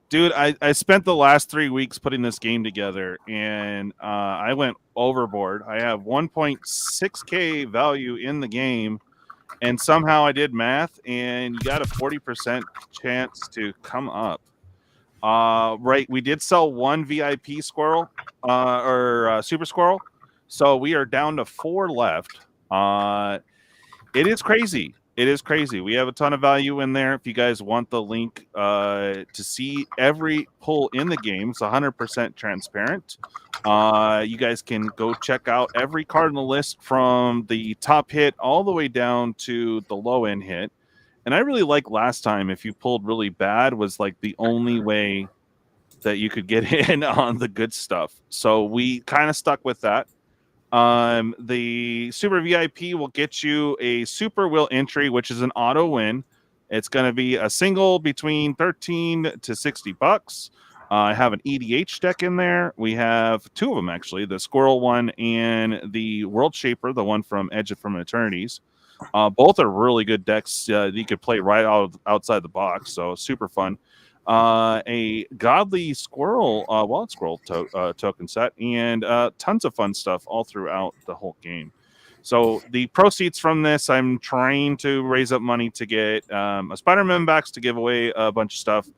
dude. I spent the last 3 weeks putting this game together, and I went overboard. I have 1.6K value in the game, and somehow I did math, and you got a 40% chance to come up. Right, we did sell one VIP squirrel or super squirrel, so we are down to 4 left. It is crazy. We have a ton of value in there. If you guys want the link to see every pull in the game, it's 100% transparent. You guys can go check out every card on the list from the top hit all the way down to the low end hit. And I really like last time, if you pulled really bad, was like the only way that you could get in on the good stuff. So we kind of stuck with that. The Super VIP will get you a Super Will entry, which is an auto win. It's going to be a single between 13 to 60 bucks. I have an EDH deck in there. We have 2 of them, actually, the Squirrel one and the World Shaper, the one from Edge from Eternities. Both are really good decks. You could play right outside the box, so super fun. A Godly Squirrel, Wild Squirrel token set, and tons of fun stuff all throughout the whole game. So the proceeds from this, I'm trying to raise up money to get a Spider-Man box to give away a bunch of stuff,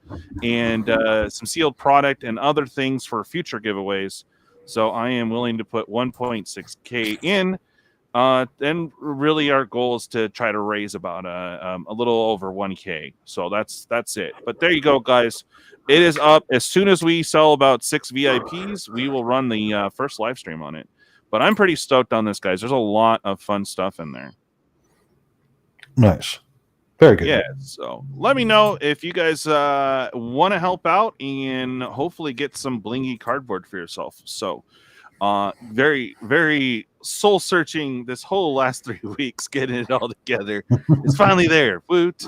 and some sealed product and other things for future giveaways. So I am willing to put 1.6K in. And really our goal is to try to raise about a little over 1K. So that's it. But there you go, guys. It is up. As soon as we sell about 6 VIPs, we will run the first live stream on it. But I'm pretty stoked on this, guys. There's a lot of fun stuff in there. Nice. Very good. Yeah, so let me know if you guys want to help out and hopefully get some blingy cardboard for yourself. So very, very soul searching this whole last 3 weeks, getting it all together. It's finally there. Woot.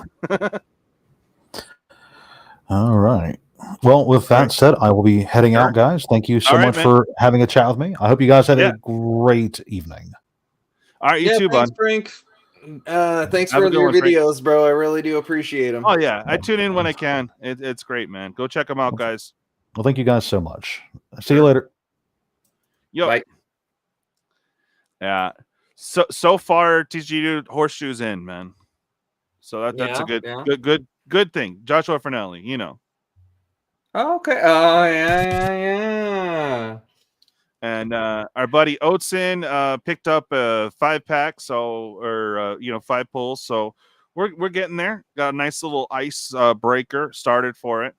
All right. Well, with that said, I will be heading out, guys. Thank you so much for having a chat with me. I hope you guys had a great evening. All right, you too, thanks, bud. Frank. Thanks for your videos, Frank. Bro. I really do appreciate them. Oh, yeah. I tune in when I can. It's great, man. Go check them out, guys. Well, thank you guys so much. See you later. Yo. Bye. Yeah. So far, TG horseshoes in, man. So that's a good thing. Joshua Fornelli, you know. Okay. Oh yeah. And our buddy Oatson picked up a 5-pack, or 5 pulls. So we're getting there. Got a nice little ice breaker started for it.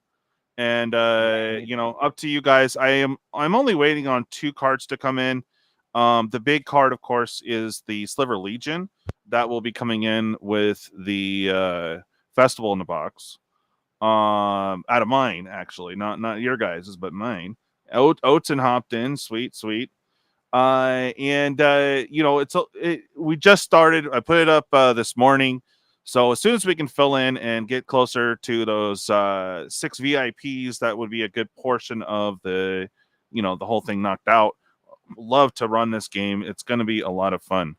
And up to you guys. I'm only waiting on 2 cards to come in. The big card, of course, is the Sliver Legion that will be coming in with the Festival in the Box. Out of mine, actually, not your guys's, but mine. Oatson hopped in, sweet. We just started. I put it up this morning. So as soon as we can fill in and get closer to those 6 VIPs, that would be a good portion of the whole thing knocked out. love to run this game. It's going to be a lot of fun.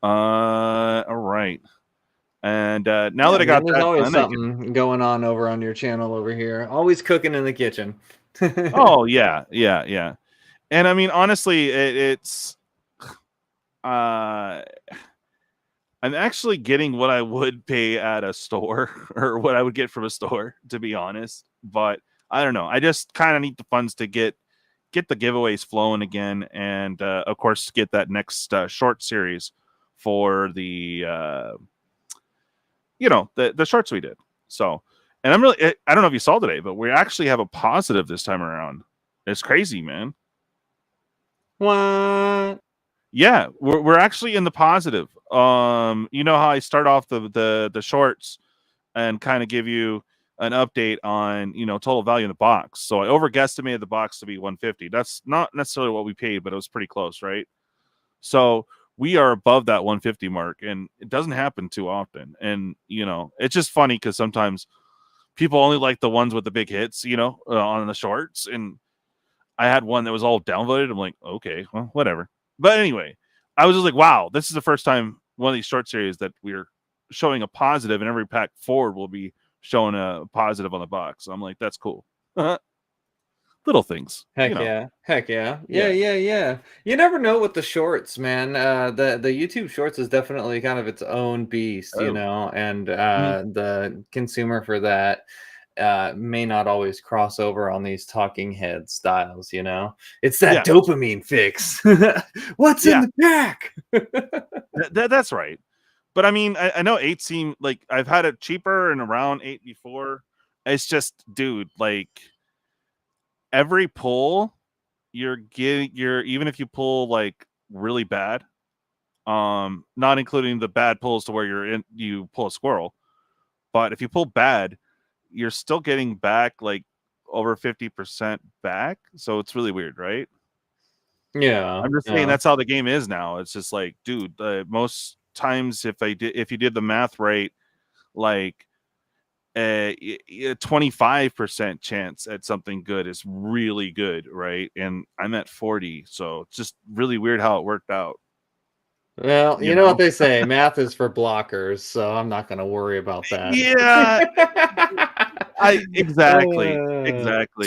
All right. And now that I got there's that always done, something going on over on your channel over here. Always cooking in the kitchen. oh yeah. And I mean, honestly, it's I'm actually getting what I would pay at a store or what I would get from a store, to be honest. But I don't know. I just kind of need the funds to get the giveaways flowing again, and of course get that next short series for the the shorts we did. So, and I don't know if you saw today, but we actually have a positive this time around. It's crazy, man. What? Yeah, we're actually in the positive. You know how I start off the shorts and kind of give you an update on total value in the box. So I overestimated the box to be 150. That's not necessarily what we paid, but it was pretty close, right? So we are above that 150 mark, and it doesn't happen too often. And it's just funny because sometimes people only like the ones with the big hits, on the shorts. And I had one that was all downvoted. I'm like, okay, well, whatever. But anyway, I was just like, wow, this is the first time one of these short series that we're showing a positive, and every pack forward will be showing a positive on the box. So I'm like, that's cool. Little things. Heck yeah. You never know with the shorts, man. The YouTube shorts is definitely kind of its own beast, and the consumer for that may not always cross over on these talking head styles. It's that dopamine fix. What's in the pack? That's right. But I mean, I know 8 seemed like I've had it cheaper and around 8 before. It's just, dude, like every pull you're even if you pull like really bad, not including the bad pulls to where you pull a squirrel, but if you pull bad, you're still getting back like over 50% back. So it's really weird, right? Yeah. I'm just saying that's how the game is now. It's just like, dude, most times if you did the math right, like a 25% chance at something good is really good, right? And I'm at 40, so it's just really weird how it worked out. Well, you know what they say, math is for blockers, so I'm not going to worry about that. Yeah. Exactly.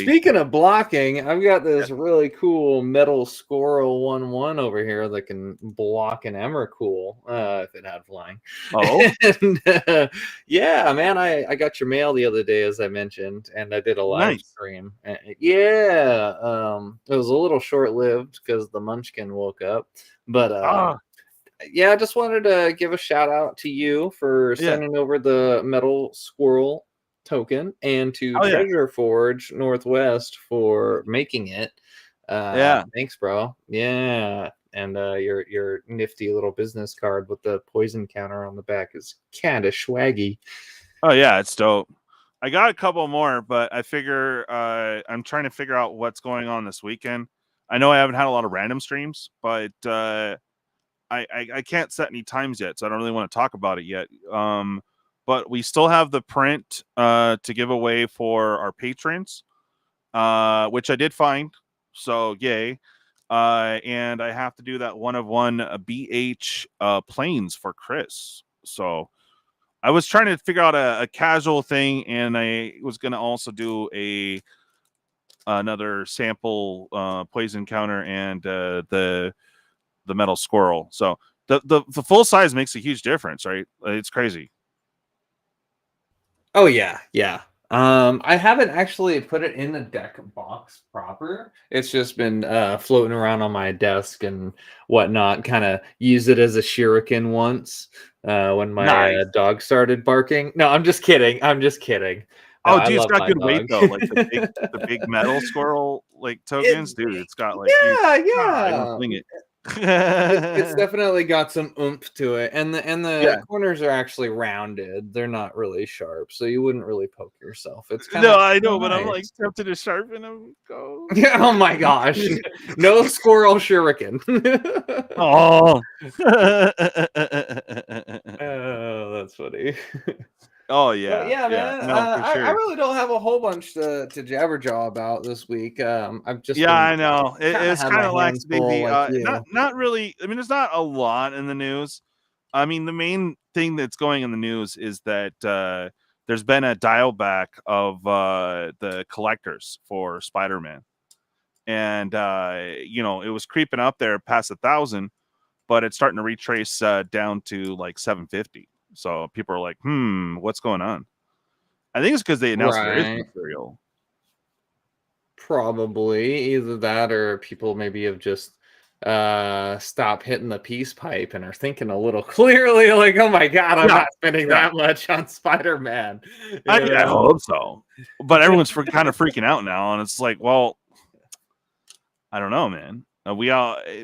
Speaking of blocking, I've got this really cool metal squirrel 1/1 over here that can block an Emrakul if it had flying. Oh. And, yeah, man, I got your mail the other day, as I mentioned, and I did a live stream. Yeah, it was a little short-lived because the Munchkin woke up, but yeah, I just wanted to give a shout out to you for sending over the metal squirrel token, and to Treasure Forge Northwest for making it. Thanks, bro. Yeah, and your nifty little business card with the poison counter on the back is kind of swaggy. Oh yeah, it's dope. I got a couple more, but I figure I'm trying to figure out what's going on this weekend. I know I haven't had a lot of random streams, but I can't set any times yet, so I don't really want to talk about it yet. But we still have the print to give away for our patrons, which I did find. So yay. And I have to do that 1/1 BH planes for Chris. So I was trying to figure out a casual thing, and I was going to also do another sample poison counter and the metal squirrel. So the full size makes a huge difference, right? It's crazy. Oh yeah. I haven't actually put it in the deck box proper. It's just been floating around on my desk and whatnot. Kind of used it as a shuriken once when my dog started barking. No, I'm just kidding. Oh, dude, it's got good weight though. Like the big metal squirrel like tokens, dude. It's got like I don't fling it. It's definitely got some oomph to it, and the corners are actually rounded. They're not really sharp, so you wouldn't really poke yourself. It's kind of I know, but I'm like tempted to sharpen them. Go. Yeah. Oh my gosh, no squirrel shuriken. Oh. Oh, that's funny. Oh yeah, But yeah, man. no, for I sure. really don't have a whole bunch to jabberjaw about this week. I've just Yeah, been I know. kind of It's had kind my of like hands full, like you. not really. I mean, there's not a lot in the news. I mean, the main thing that's going in the news is that there's been a dial back of the collectors for Spider-Man, and it was creeping up there past 1,000, but it's starting to retrace down to like 750. So people are like, what's going on? I think it's because they announced there is Right. material. Probably either that or people maybe have just stopped hitting the peace pipe and are thinking a little clearly, like, oh my god, I'm Yeah, not spending yeah. that much on Spider-Man. I hope so, but everyone's kind of freaking out now, and it's like, well, I don't know, man.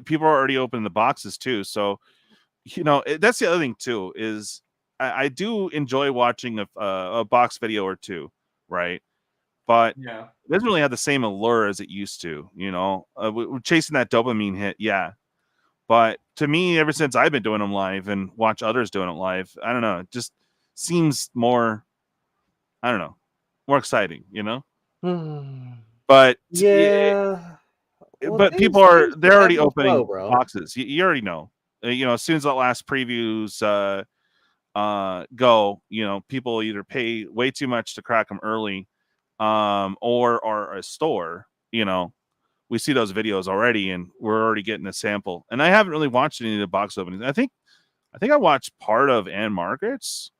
People are already opening the boxes too, so that's the other thing too is I do enjoy watching a box video or two, right? But Yeah. it doesn't really have the same allure as it used to. We're chasing that dopamine hit, yeah. But to me, ever since I've been doing them live and watch others doing it live, I don't know, it just seems more, I don't know, more exciting, But Yeah. Well, people things they're ebb already and flow, opening bro. boxes. You already know. As soon as the last previews go, people either pay way too much to crack them early, or are a store, we see those videos already and we're already getting a sample. And I haven't really watched any of the box openings. I think I watched part of Ann Margaret's,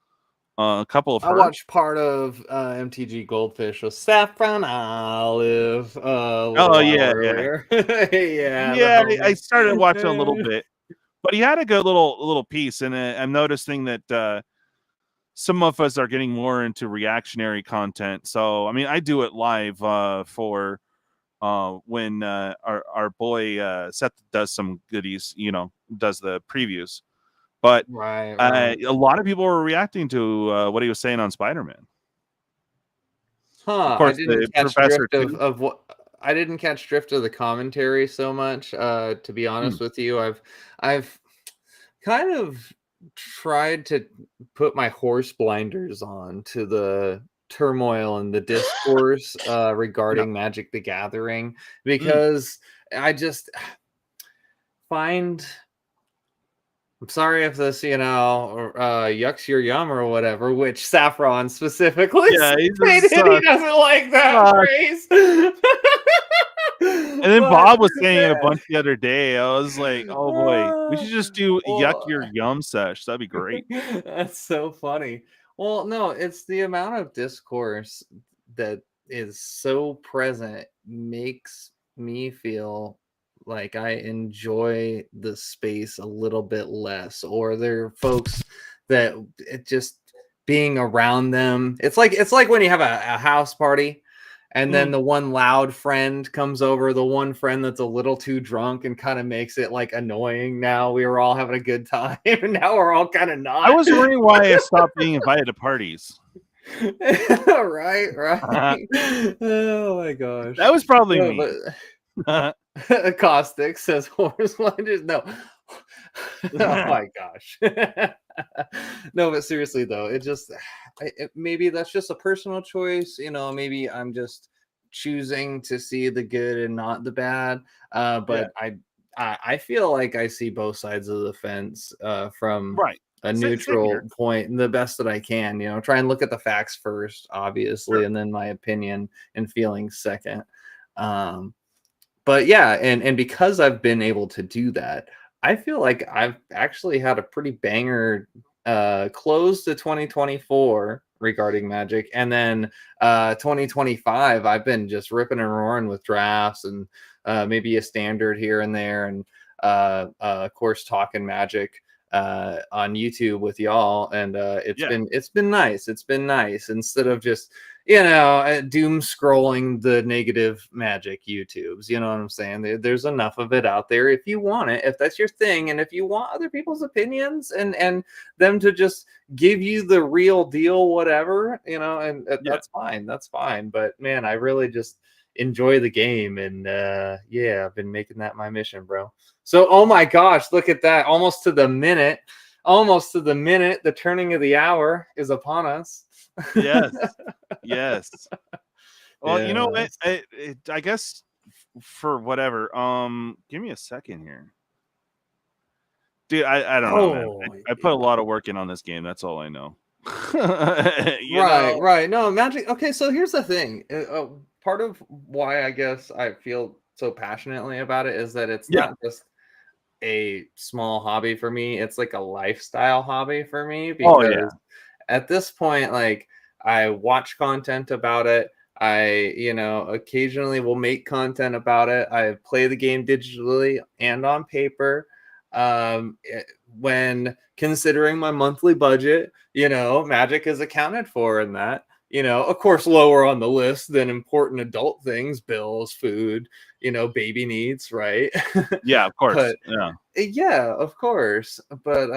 a couple of I her. watched part of MTG Goldfish with Saffron Olive a little Oh while yeah, earlier. Yeah, the yeah. I started watching a little homie. bit, but he had a good little piece, and I'm noticing that some of us are getting more into reactionary content. So I mean, I do it live for when our boy Seth does some goodies, does the previews. But Right. a lot of people were reacting to what he was saying on Spider-Man. Of Huh, I course, didn't the catch professor drift of too. what I didn't catch drift of the commentary so much, to be Hmm. honest with you. I've kind of tried to put my horse blinders on to the turmoil and the discourse Yeah. regarding Magic the Gathering Mm. because I just find I'm sorry if this, yucks your yum or whatever, which Saffron specifically Yeah, he just stated he doesn't like that sucks. phrase. And then But Bob was saying it a bunch the other day. I was like, oh boy, we should just do yuck well, your yum sesh. That'd be great. that's so funny. Well, no, it's the amount of discourse that is so present makes me feel like I enjoy the space a little bit less, or there are folks that it just being around them. It's like when you have a house party and then Mm. the one loud friend comes over, the one friend that's a little too drunk and kind of makes it like annoying. Now we were all having a good time and now we're all kind of I not. was wondering why I stopped being invited to parties. Right. Oh my gosh. That was probably No, me. but Caustic says horse blinders. No. Oh my gosh. No, but seriously though, maybe that's just a personal choice. Maybe I'm just choosing to see the good and not the bad. But I feel like I see both sides of the fence from Right. a Same neutral here. point and the best that I can. Try and look at the facts first, obviously, Sure. and then my opinion and feelings second. But yeah, and because I've been able to do that, I feel like I've actually had a pretty banger close to 2024 regarding Magic, and then 2025 I've been just ripping and roaring with drafts and maybe a standard here and there, and of course talking Magic on YouTube with y'all, and it's been nice. It's been nice instead of just doom scrolling the negative Magic YouTubes. You know what I'm saying? There's enough of it out there if you want it, if that's your thing, and if you want other people's opinions and them to just give you the real deal, whatever, and that's fine. That's fine. But man, I really just enjoy the game, and I've been making that my mission, bro. So, oh my gosh, look at that. Almost to the minute. almost to the minute. The turning of the hour is upon us. Yes. Yes. Well, you know what? Yes. I guess for whatever. Give me a second here. Dude, I don't know, man. Oh, I put a lot of work in on this game. That's all I know. right, right. No, Magic. Okay, so here's the thing. Part of why I guess I feel so passionately about it is that it's Yeah. not just a small hobby for me. It's like a lifestyle hobby for me Oh, yeah. because at this point, like I watch content about it. I, occasionally will make content about it. I play the game digitally and on paper. When considering my monthly budget, Magic is accounted for in that. Of course, lower on the list than important adult things, bills, food, baby needs, right? Yeah, of course. But Yeah. yeah, of course. But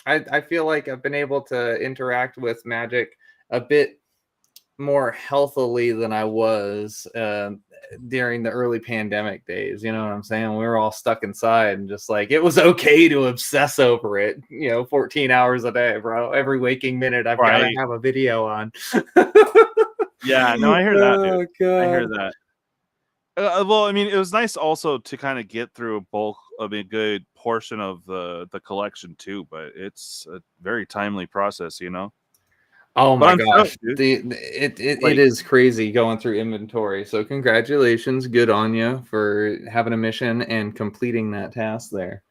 I feel like I've been able to interact with Magic a bit more healthily than I was during the early pandemic days. You know what I'm saying? We were all stuck inside and just like it was okay to obsess over it. 14 hours a day, bro. Every waking minute, I've got to have a video on. Yeah, no, I hear that, dude. God. I hear that. Well, I mean, it was nice also to kind of get through a good portion of the collection too, but it's a very timely process, Oh my gosh, stoked, dude. It is crazy going through inventory. So congratulations, good on you for having a mission and completing that task there.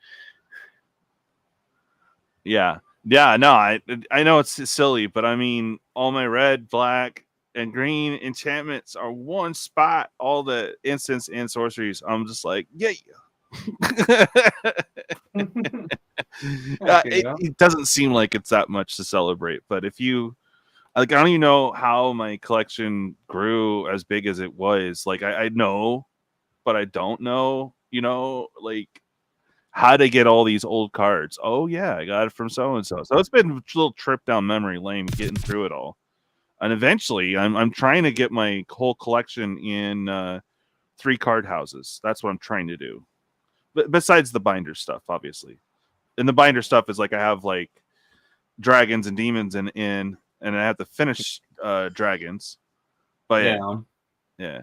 Yeah, yeah, no, I know it's silly, but I mean, all my red, black, and green enchantments are one spot. All the instants and sorceries, I'm just like, yeah. It doesn't seem like it's that much to celebrate, but if you like, I don't even know how my collection grew as big as it was. Like, I know, but I don't know, like how to get all these old cards. Oh yeah, I got it from so and so. So it's been a little trip down memory lane getting through it all. And eventually, I'm trying to get my whole collection in 3 card houses. That's what I'm trying to do. But besides the binder stuff, obviously, and the binder stuff is like I have like dragons and demons and I have to finish dragons. But yeah.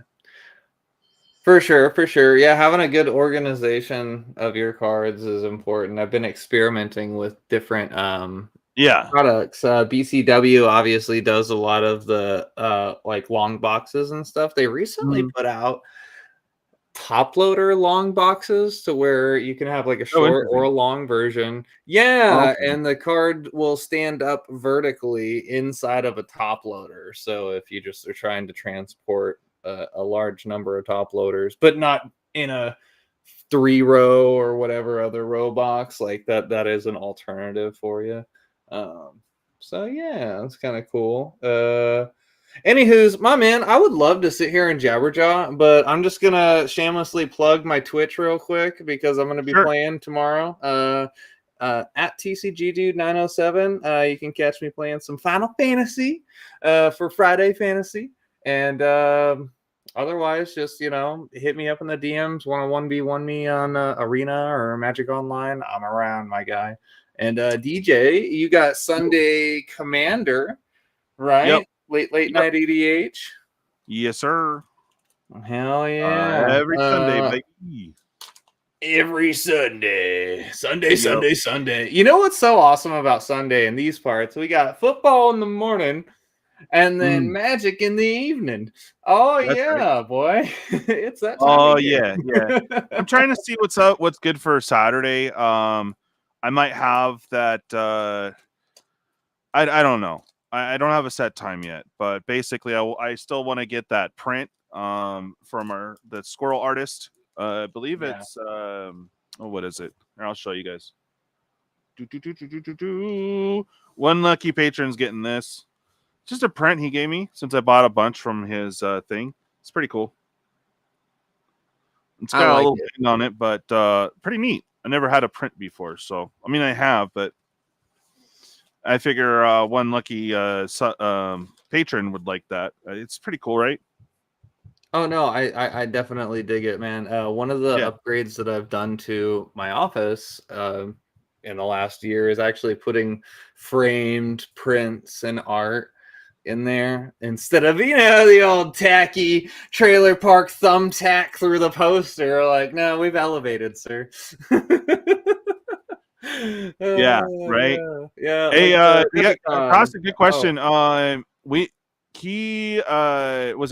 For sure. Yeah, having a good organization of your cards is important. I've been experimenting with different products. BCW obviously does a lot of the like long boxes and stuff. They recently put out top loader long boxes to where you can have like a short or a long version. Yeah, and the card will stand up vertically inside of a top loader. So if you just are trying to transport a large number of top loaders, but not in a 3-row or whatever other row box, like that is an alternative for you. So yeah, that's kind of cool. Anywho's, my man, I would love to sit here and jabberjaw, but I'm just gonna shamelessly plug my Twitch real quick because I'm gonna be playing tomorrow. At TCGDude907, you can catch me playing some Final Fantasy for Friday Fantasy, and otherwise, just hit me up in the DMs. Want to 1v1 me on Arena or Magic Online? I'm around, my guy. And DJ, you got Sunday Commander, right? Yep. Late night EDH. Yes, sir. Hell yeah! Every Sunday, baby. Every Sunday. Sunday. You know what's so awesome about Sunday in these parts? We got football in the morning and then Magic in the evening. Oh, that's yeah, right. Boy. It's that time. Oh, yeah. I'm trying to see what's good for Saturday. I might have that. I don't know. I don't have a set time yet, but basically I still want to get that print from the Squirrel artist. I believe it's what is it? Here, I'll show you guys. One lucky patron's getting this. Just a print he gave me since I bought a bunch from his thing. It's pretty cool. It's got a little thing on it, but pretty neat. I never had a print before, so I mean I have, but I figure one lucky patron would like that. It's pretty cool, right? Oh no, I definitely dig it, man. One of the upgrades that I've done to my office in the last year is actually putting framed prints and art in there instead of, you know, the old tacky trailer park thumbtack through the poster. Like, no, we've elevated, sir. Yeah, right. Yeah. Hey, yeah, Epicon. Costa, good Oh, question. Was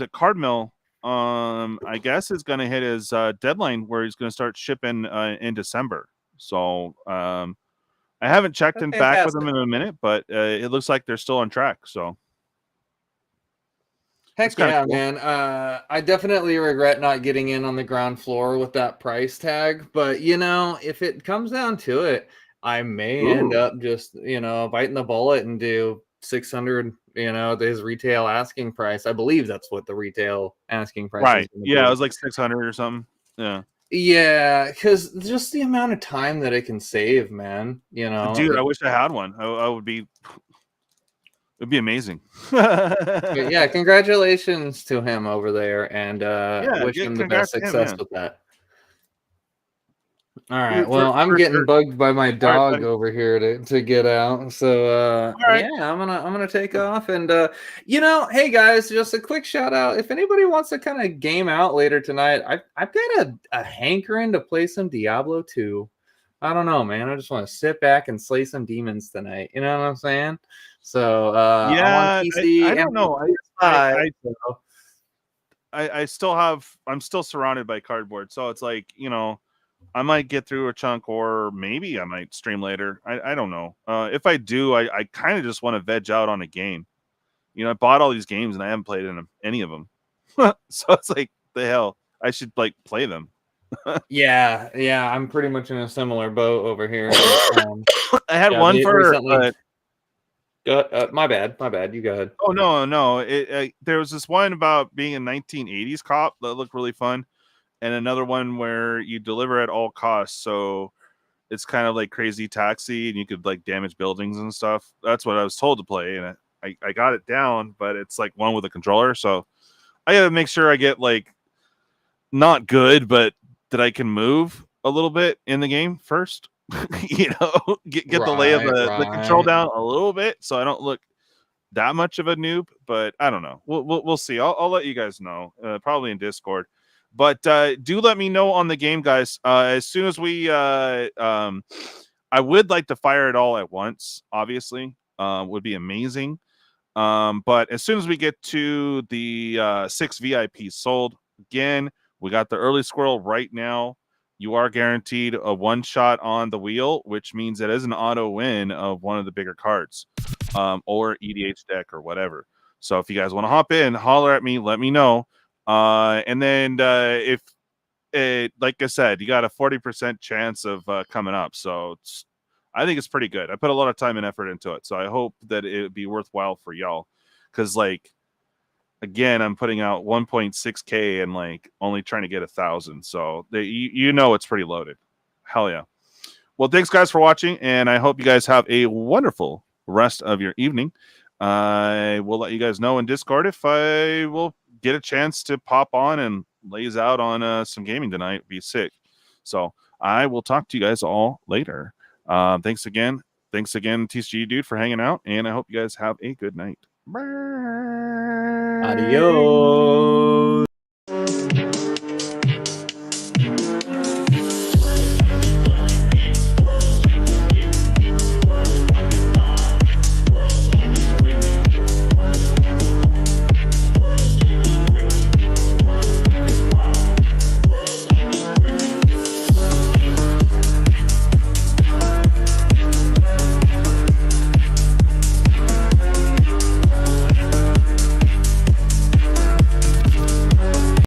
it Cardmill? I guess is going to hit his deadline where he's going to start shipping in December. So, I haven't checked that's in back with fantastic. him in a minute, but it looks like they're still on track. So, Heck kinda yeah, cool. man. I definitely regret not getting in on the ground floor with that price tag. But, you know, if it comes down to it, I may end Ooh. up just, you know, biting the bullet and do 600, you know, his retail asking price. I believe that's what the retail asking price is Right. going to Yeah, it be. was like 600 or something. Yeah. Yeah, because just the amount of time that it can save, man. You know, Dude, I wish I had one. I would be. It'd be amazing. but yeah, congratulations to him over there, and Yeah, wish him the best congrats to him, success man. with that. All right. For Well, I'm getting sure. bugged by my All right, dog buddy. over here to get out. So All right. yeah, I'm gonna take off. And you know, hey guys, just a quick shout out. If anybody wants to kind of game out later tonight, I've got a hankering to play some Diablo 2. I don't know, man. I just want to sit back and slay some demons tonight. You know what I'm saying? So I'm on Yeah, PC I and don't know. PS5. So. I still have. I'm still surrounded by cardboard, so it's like, you know, I might get through a chunk, or maybe I might stream later. I don't know. If I do, I kind of just want to veg out on a game. You know, I bought all these games and I haven't played any of them. So it's like, the hell, I should like play them. Yeah, I'm pretty much in a similar boat over here. I had Yeah, one they for recently. My bad. You go ahead. oh no. There was this one about being a 1980s cop that looked really fun, and another one where you deliver at all costs. So it's kind of like Crazy Taxi, and you could like damage buildings and stuff. That's what I was told to play, and I got it down, but it's like one with a controller. So I got to make sure I get like not good, but that I can move a little bit in the game first. You know, get the lay of the control Right. down a little bit, so I don't look that much of a noob. But I don't know. We'll see. I'll let you guys know, probably in Discord. But do let me know on the game, guys. As soon as we, I would like to fire it all at once. Obviously, would be amazing. But as soon as we get to the 6 VIPs sold, again, we got the early squirrel right now. You are guaranteed a one shot on the wheel, which means it is an auto win of one of the bigger cards, or EDH deck or whatever. So if you guys want to hop in, holler at me, let me know. And then if like I said, you got a 40% chance of coming up. So I think it's pretty good. I put a lot of time and effort into it. So I hope that it would be worthwhile for y'all. Because, like, again, I'm putting out 1.6K and like only trying to get 1,000. So you know it's pretty loaded. Hell yeah. Well, thanks guys for watching, and I hope you guys have a wonderful rest of your evening. I will let you guys know in Discord if I will get a chance to pop on and lays out on some gaming tonight. It'd be sick. So I will talk to you guys all later. Thanks again, TCG dude, for hanging out, and I hope you guys have a good night. Bye. Adios.